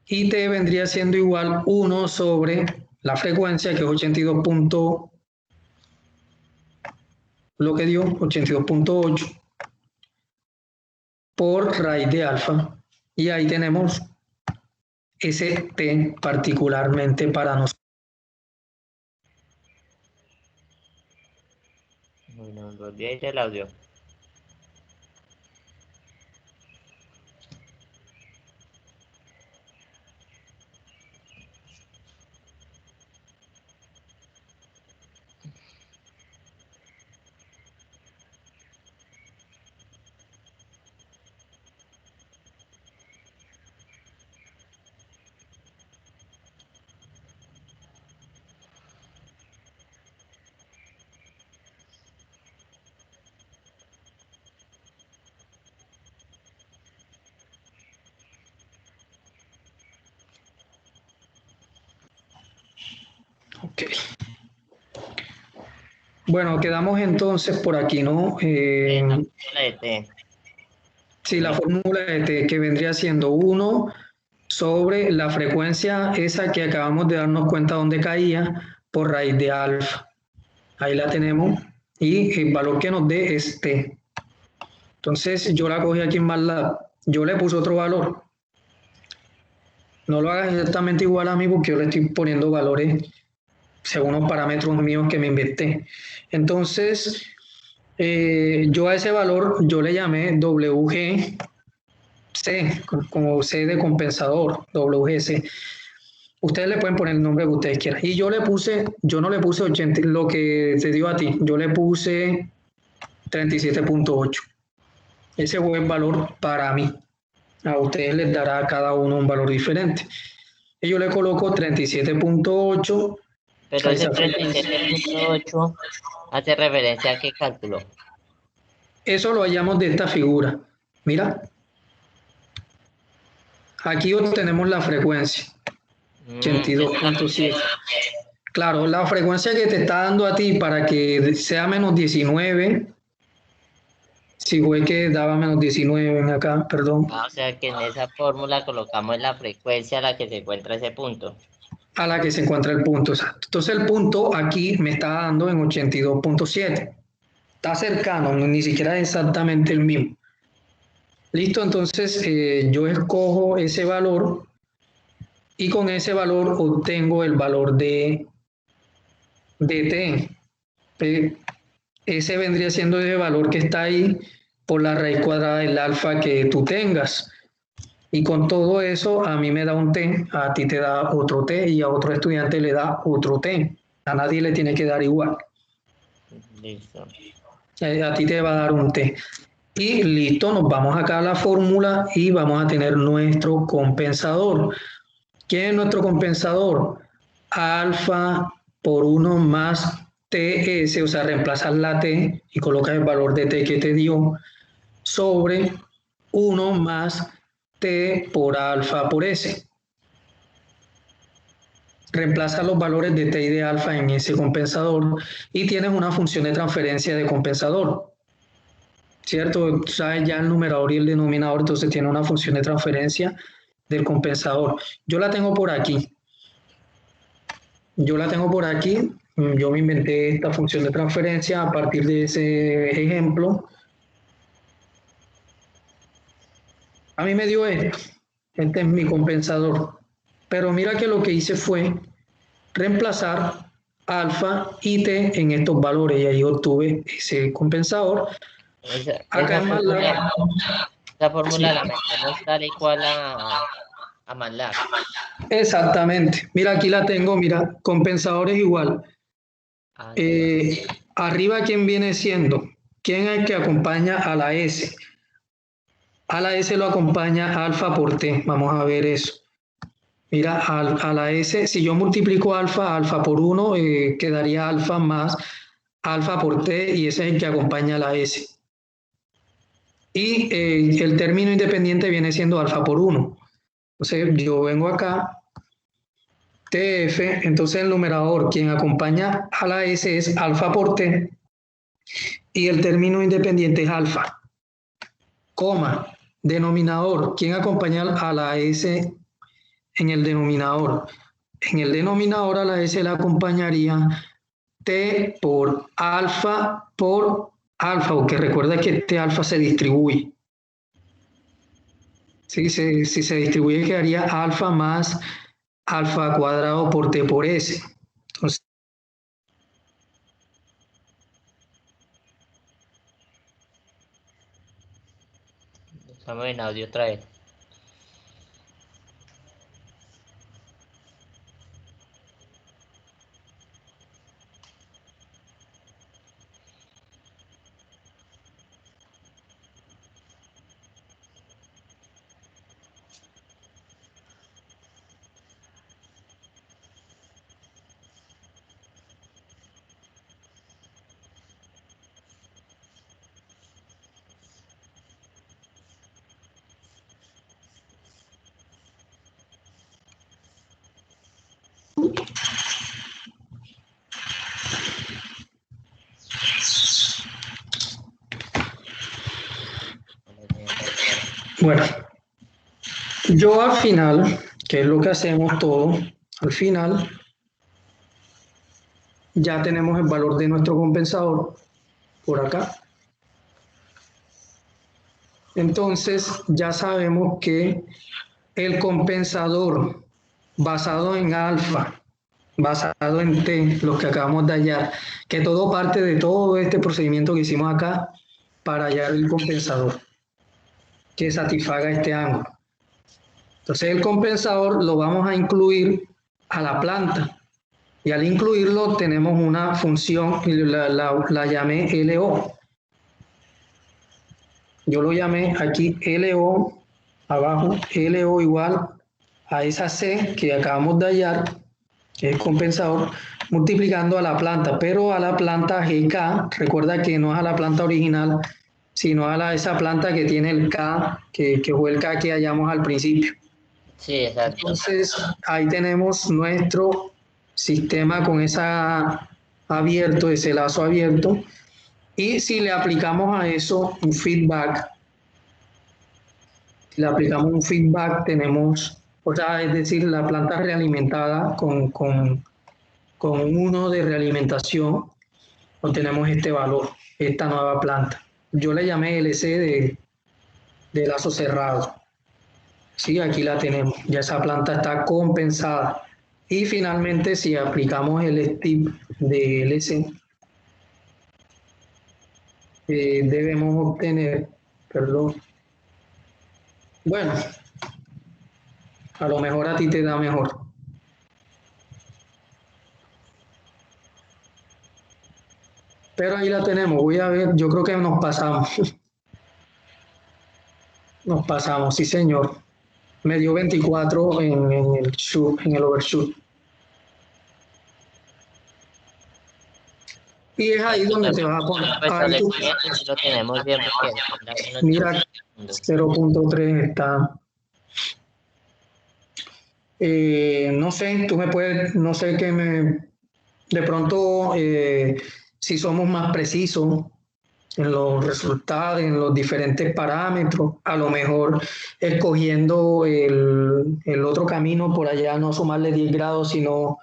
Speaker 1: y T vendría siendo igual 1 sobre la frecuencia, que es 82. Lo que dio 82.8 por raíz de alfa, y ahí tenemos ese T particularmente para nosotros.
Speaker 2: Bueno, volví a ir el audio.
Speaker 1: Ok. Bueno, quedamos entonces por aquí, ¿no?
Speaker 2: La fórmula de T.
Speaker 1: Sí, la fórmula de T, que vendría siendo 1 sobre la frecuencia esa que acabamos de darnos cuenta dónde caía por raíz de alfa. Ahí la tenemos y el valor que nos dé es T. Entonces yo la cogí aquí en MATLAB, yo le puse otro valor. No lo hagas exactamente igual a mí porque yo le estoy poniendo valores según los parámetros míos que me inventé. Entonces, yo a ese valor, yo le llamé WGC, como C de compensador, WGC. Ustedes le pueden poner el nombre que ustedes quieran. Y yo no le puse 80, lo que te dio a ti, yo le puse 37.8. Ese fue el valor para mí. A ustedes les dará a cada uno un valor diferente. Y yo le coloco 37.8.
Speaker 2: Pero ese 37.8 hace referencia a qué cálculo.
Speaker 1: Eso lo hallamos de esta figura. Mira. Aquí obtenemos la frecuencia. 82.7. Claro, la frecuencia que te está dando a ti para que sea menos 19, si fue que daba menos 19 en acá, perdón.
Speaker 2: O sea que en esa fórmula colocamos la frecuencia a la que se encuentra ese punto.
Speaker 1: A la que se encuentra el punto, exacto. Entonces el punto aquí me está dando en 82.7. Está cercano, ni siquiera es exactamente el mismo. Listo, entonces yo escojo ese valor y con ese valor obtengo el valor de t. Ese vendría siendo ese valor que está ahí por la raíz cuadrada del alfa que tú tengas. Y con todo eso, a mí me da un t, a ti te da otro t y a otro estudiante le da otro t. A nadie le tiene que dar igual.
Speaker 2: Listo.
Speaker 1: A ti te va a dar un t. Y listo, nos vamos acá a la fórmula y vamos a tener nuestro compensador. ¿Quién es nuestro compensador? Alfa por 1 más TS, o sea, reemplazas la T y colocas el valor de T que te dio sobre 1 más T por alfa por S. Reemplaza los valores de T y de alfa en ese compensador y tienes una función de transferencia de compensador. ¿Cierto? Sabes ya el numerador y el denominador, entonces tiene una función de transferencia del compensador. Yo la tengo por aquí. Yo me inventé esta función de transferencia a partir de ese ejemplo. A mí me dio esto. Este es mi compensador. Pero mira que lo que hice fue reemplazar alfa y t en estos valores y ahí obtuve ese compensador.
Speaker 2: Esa fórmula la metemos tal y cual a MATLAB.
Speaker 1: Exactamente. Mira, aquí la tengo, mira, compensador es igual. Arriba, ¿quién viene siendo? ¿Quién es el que acompaña a la S? A la S lo acompaña alfa por T. Vamos a ver eso. Mira, a la S, si yo multiplico alfa por 1, quedaría alfa más alfa por T y ese es el que acompaña a la S. Y el término independiente viene siendo alfa por 1. Entonces yo vengo acá, TF, entonces el numerador, quien acompaña a la S es alfa por T y el término independiente es alfa. Coma, denominador, quien acompaña a la S en el denominador. En el denominador a la S le acompañaría T por alfa, porque recuerda que T alfa se distribuye. Si se distribuye quedaría alfa más alfa cuadrado por T por S. Entonces,
Speaker 2: estamos en audio otra vez.
Speaker 1: bueno, yo al final, que es lo que hacemos todo, al final ya tenemos el valor de nuestro compensador por acá. Entonces ya sabemos que el compensador basado en alfa basado en T, los que acabamos de hallar, que todo parte de todo este procedimiento que hicimos acá para hallar el compensador que satisfaga este ángulo. Entonces el compensador lo vamos a incluir a la planta y al incluirlo tenemos una función, la llamé LO. Yo lo llamé aquí LO, abajo, LO igual a esa C que acabamos de hallar, que es compensador, multiplicando a la planta, pero a la planta GK, recuerda que no es a la planta original, sino a esa planta que tiene el K, que fue el K que hallamos al principio.
Speaker 2: Sí, exacto.
Speaker 1: Entonces, ahí tenemos nuestro sistema con esa abierto, ese lazo abierto, y si le aplicamos a eso un feedback, tenemos, o sea, es decir, la planta realimentada con 1 de realimentación, obtenemos este valor, esta nueva planta. Yo le llamé LC de lazo cerrado. Sí, aquí la tenemos, ya esa planta está compensada. Y finalmente, si aplicamos el STIP de LC, debemos obtener, perdón, bueno, a lo mejor a ti te da mejor. Pero ahí la tenemos, voy a ver, yo creo que nos pasamos. Nos pasamos, sí señor. Me dio 24 en el overshoot. Y es ahí donde te vas a poner. Ahí tú,
Speaker 2: lo tenemos bien porque
Speaker 1: mira, 0.3 está. No sé, tú me puedes, no sé qué de pronto, si somos más precisos en los resultados, en los diferentes parámetros, a lo mejor escogiendo el otro camino por allá, no sumarle 10 grados, sino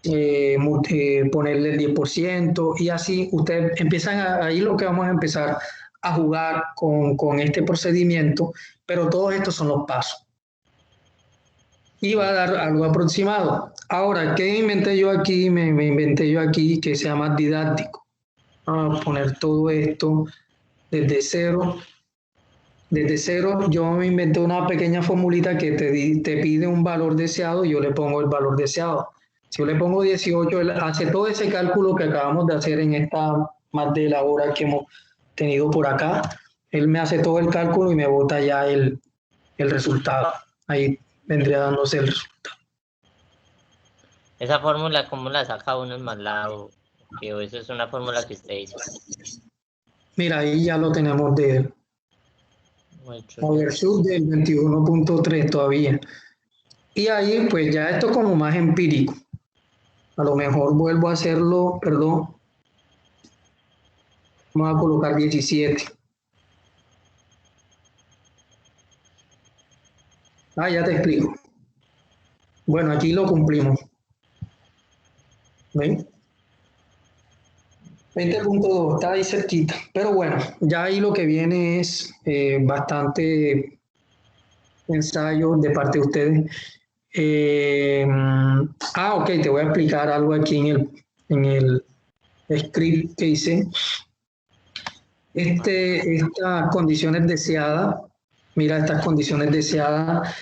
Speaker 1: ponerle el 10%, y así ustedes empiezan ahí lo que vamos a empezar a jugar con este procedimiento, pero todos estos son los pasos. Y va a dar algo aproximado. Ahora, ¿qué inventé yo aquí? Me inventé yo aquí que sea más didáctico. Vamos a poner todo esto desde cero. Desde cero yo me inventé una pequeña formulita que te pide un valor deseado y yo le pongo el valor deseado. Si yo le pongo 18, él hace todo ese cálculo que acabamos de hacer en esta más de la hora que hemos tenido por acá. Él me hace todo el cálculo y me bota ya el resultado. Ahí vendría dándose el resultado.
Speaker 2: Esa fórmula, ¿cómo la saca uno en MATLAB? Que eso es una fórmula que usted hizo.
Speaker 1: Mira, ahí ya lo tenemos de overshoot del 21.3 todavía. Y ahí pues ya esto como más empírico. A lo mejor vuelvo a hacerlo, perdón. Vamos a colocar 17. Ya te explico. Bueno, aquí lo cumplimos. ¿Ven? 20.2, está ahí cerquita. Pero bueno, ya ahí lo que viene es bastante ensayo de parte de ustedes. Ok, te voy a explicar algo aquí en el script que hice. Estas condiciones deseadas, mira, estas condiciones deseadas,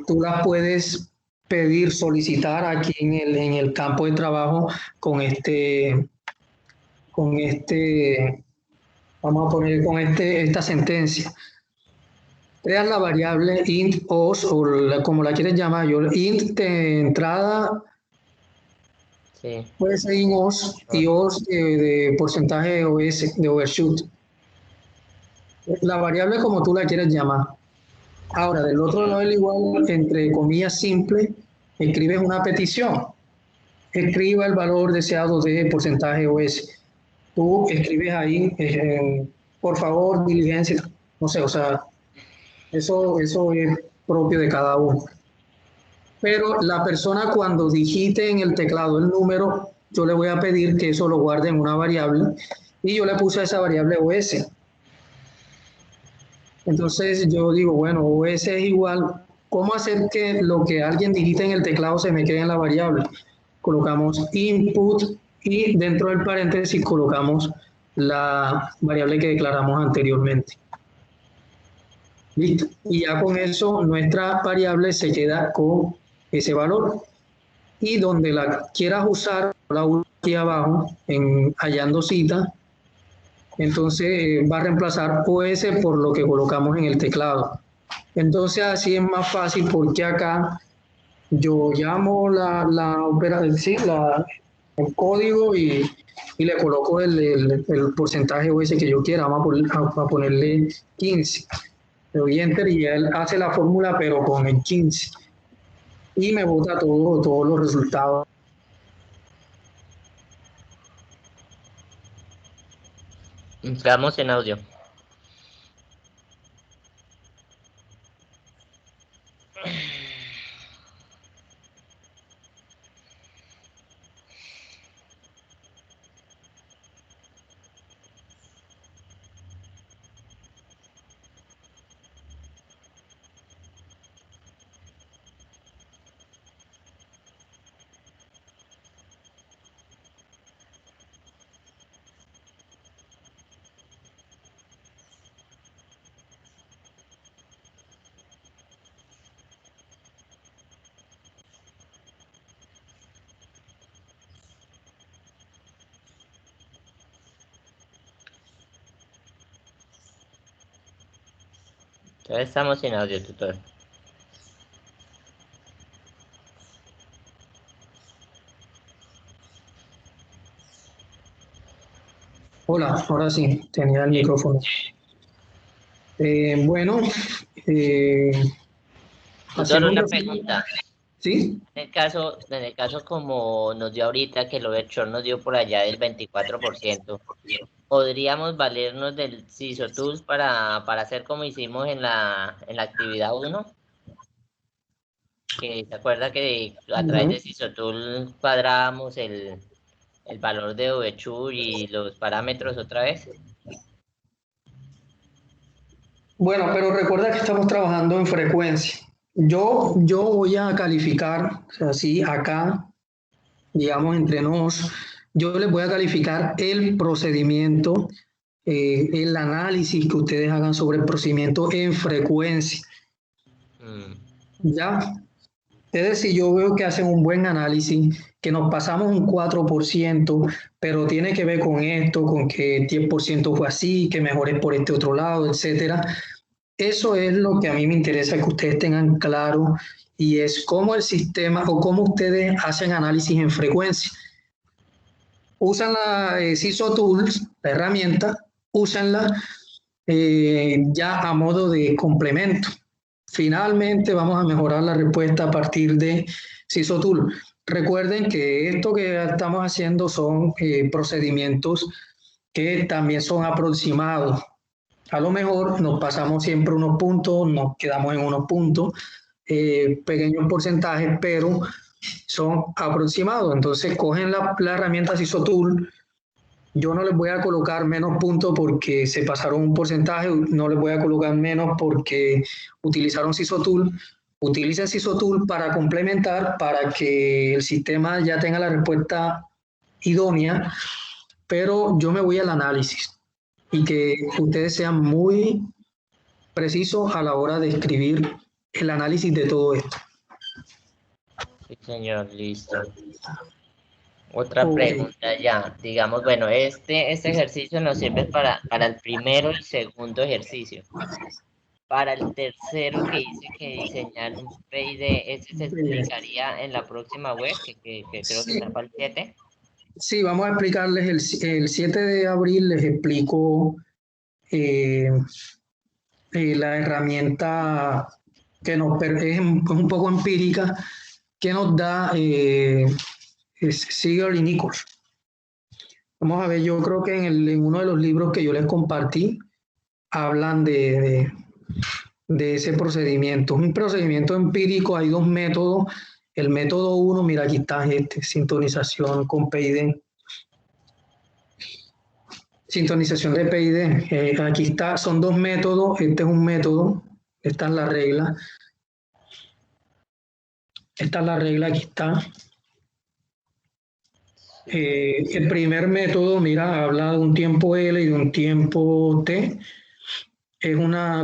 Speaker 1: tú las puedes pedir, solicitar aquí en el campo de trabajo con vamos a poner con esta sentencia. Creas la variable int os, o como la quieres llamar yo, int de entrada, sí, puede ser int os y os de porcentaje OS, de overshoot. La variable como tú la quieres llamar. Ahora, del otro lado del igual, entre comillas simple, escribes una petición. Escriba el valor deseado de porcentaje OS. Tú escribes ahí, por favor, diligencia, no sé, o sea, eso es propio de cada uno. Pero la persona cuando digite en el teclado el número, yo le voy a pedir que eso lo guarde en una variable y yo le puse a esa variable OS. Entonces yo digo, bueno, OS es igual ¿Cómo hacer que lo que alguien digite en el teclado se me quede en la variable? Colocamos input y dentro del paréntesis colocamos la variable que declaramos anteriormente. Listo. Y ya con eso nuestra variable se queda con ese valor. Y donde la quieras usar, la uso aquí abajo, en hallando cita, entonces va a reemplazar OS por lo que colocamos en el teclado. Entonces así es más fácil porque acá yo llamo sí, el código y le coloco el porcentaje OS que yo quiera, vamos a ponerle 15. Le doy enter y él hace la fórmula pero con el 15 y me bota todos los resultados.
Speaker 2: Entramos en audio. Entonces estamos en audio, tutor.
Speaker 1: Hola, ahora sí, tenía el micrófono. Bueno,
Speaker 2: Tutor,
Speaker 1: haciendo un
Speaker 2: una
Speaker 1: resumen,
Speaker 2: pregunta.
Speaker 1: ¿sí?
Speaker 2: En el caso como nos dio ahorita, que el overshot nos dio por allá del 24%, ¿podríamos valernos del CISO Tools para hacer como hicimos en la actividad 1? Que se acuerda que a través de
Speaker 1: Ujú.
Speaker 2: CISO Tool cuadrábamos el valor de overshoot y los parámetros otra vez.
Speaker 1: Bueno, pero recuerda que estamos trabajando en frecuencia. Yo voy a calificar, o sea, sí, acá, digamos, entre nos, yo les voy a calificar el procedimiento, el análisis que ustedes hagan sobre el procedimiento en frecuencia.
Speaker 2: Mm,
Speaker 1: ¿Ya? Es decir, yo veo que hacen un buen análisis, que nos pasamos un 4%, pero tiene que ver con esto, con que 10% fue así, que mejores por este otro lado, etcétera. Eso es lo que a mí me interesa que ustedes tengan claro y es cómo el sistema o cómo ustedes hacen análisis en frecuencia. Usan la CISO Tools, la herramienta, úsenla ya a modo de complemento. Finalmente vamos a mejorar la respuesta a partir de CISO Tool. Recuerden que esto que estamos haciendo son procedimientos que también son aproximados. A lo mejor nos pasamos siempre unos puntos, nos quedamos en unos puntos, pequeños porcentajes, pero son aproximados. Entonces cogen la herramienta CISO Tool. Yo no les voy a colocar menos puntos porque se pasaron un porcentaje, no les voy a colocar menos porque utilizaron CISO Tool. Utilicen CISO Tool para complementar, para que el sistema ya tenga la respuesta idónea, pero yo me voy al análisis y que ustedes sean muy precisos a la hora de escribir el análisis de todo esto.
Speaker 2: sí, señor, listo. Otra
Speaker 1: Ok.
Speaker 2: pregunta ya, digamos, bueno, este ejercicio nos sirve para el primero y segundo ejercicio. Para el tercero que dice que diseñar un PID, ese se explicaría en la próxima web, que creo que está
Speaker 1: Sí,
Speaker 2: para el 7.
Speaker 1: sí, vamos a explicarles el 7 de abril, les explico eh, la herramienta que es un poco empírica que nos da Siegel y Nichols. Vamos a ver, yo creo que en uno de los libros que yo les compartí hablan de ese procedimiento. Es un procedimiento empírico, hay dos métodos. El método uno, mira, aquí está sintonización con PID. Sintonización de PID. Aquí está, son dos métodos. Este es un método, esta es la regla. Esta es la regla, aquí está. El primer método, mira, habla de un tiempo L y de un tiempo T. Es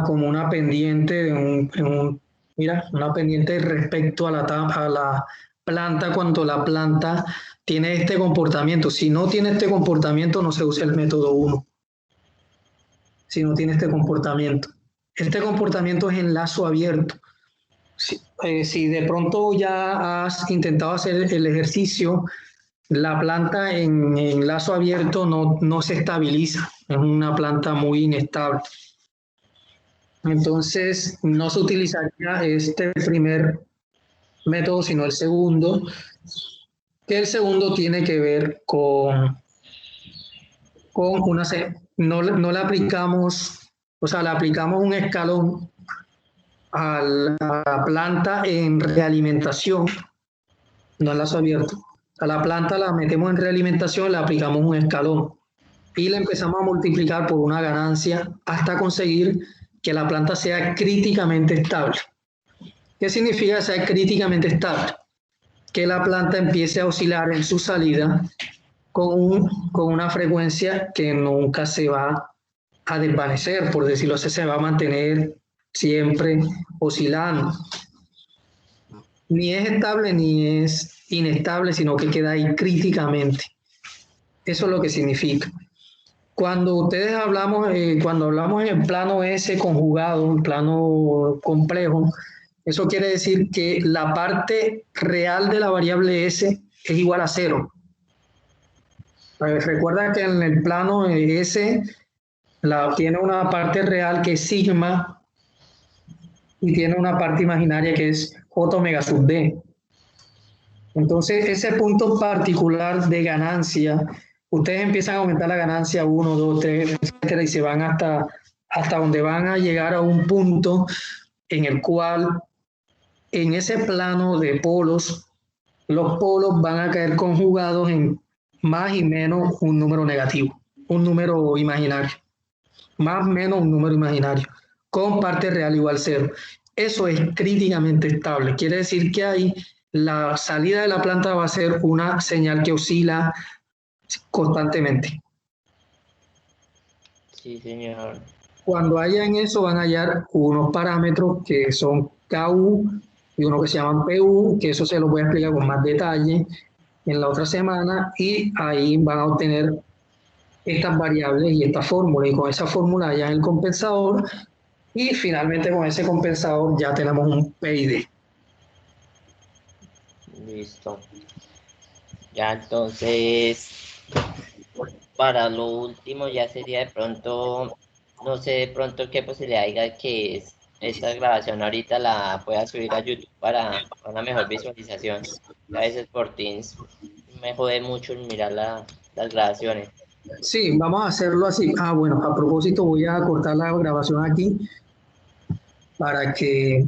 Speaker 1: como una pendiente mira, una pendiente respecto a la planta cuando la planta tiene este comportamiento. Si no tiene este comportamiento, no se usa el método 1. Si no tiene este comportamiento. Este comportamiento es en lazo abierto. Si de pronto ya has intentado hacer el ejercicio, la planta en lazo abierto no se estabiliza, es una planta muy inestable. Entonces, no se utilizaría este primer método, sino el segundo, que el segundo tiene que ver con una... No le aplicamos, o sea, le aplicamos un escalón a la planta en realimentación, no en lazo abierto. A la planta la metemos en realimentación, le aplicamos un escalón y la empezamos a multiplicar por una ganancia hasta conseguir que la planta sea críticamente estable. ¿Qué significa ser críticamente estable? Que la planta empiece a oscilar en su salida con una frecuencia que nunca se va a desvanecer, por decirlo así, se va a mantener siempre oscilando. Ni es estable ni es inestable, sino que queda ahí críticamente. Eso es lo que significa. Cuando cuando hablamos en el plano S conjugado, un plano complejo, eso quiere decir que la parte real de la variable S es igual a 0. Recuerda que en el plano S tiene una parte real que es sigma y tiene una parte imaginaria que es J omega sub D. Entonces, ese punto particular de ganancia, ustedes empiezan a aumentar la ganancia 1, 2, 3, etcétera, y se van hasta donde van a llegar a un punto en el cual en ese plano de polos, los polos van a caer conjugados en más y menos un número negativo, un número imaginario, más o menos un número imaginario, con parte real igual 0. Eso es críticamente estable, quiere decir que ahí la salida de la planta va a ser una señal que oscila constantemente.
Speaker 2: Sí, señor.
Speaker 1: Cuando hayan eso van a hallar unos parámetros que son KU y uno que se llaman PU, que eso se los voy a explicar con más detalle en la otra semana, y ahí van a obtener estas variables y esta fórmula, y con esa fórmula hallan el compensador, y finalmente con ese compensador ya tenemos un PID.
Speaker 2: Listo. Ya entonces, para lo último ya sería de pronto, no sé de pronto qué posibilidad haya que esta grabación ahorita la pueda subir a YouTube para una mejor visualización. A veces por Teams me jode mucho mirar las grabaciones.
Speaker 1: Sí, vamos a hacerlo así. Bueno, a propósito voy a cortar la grabación aquí para que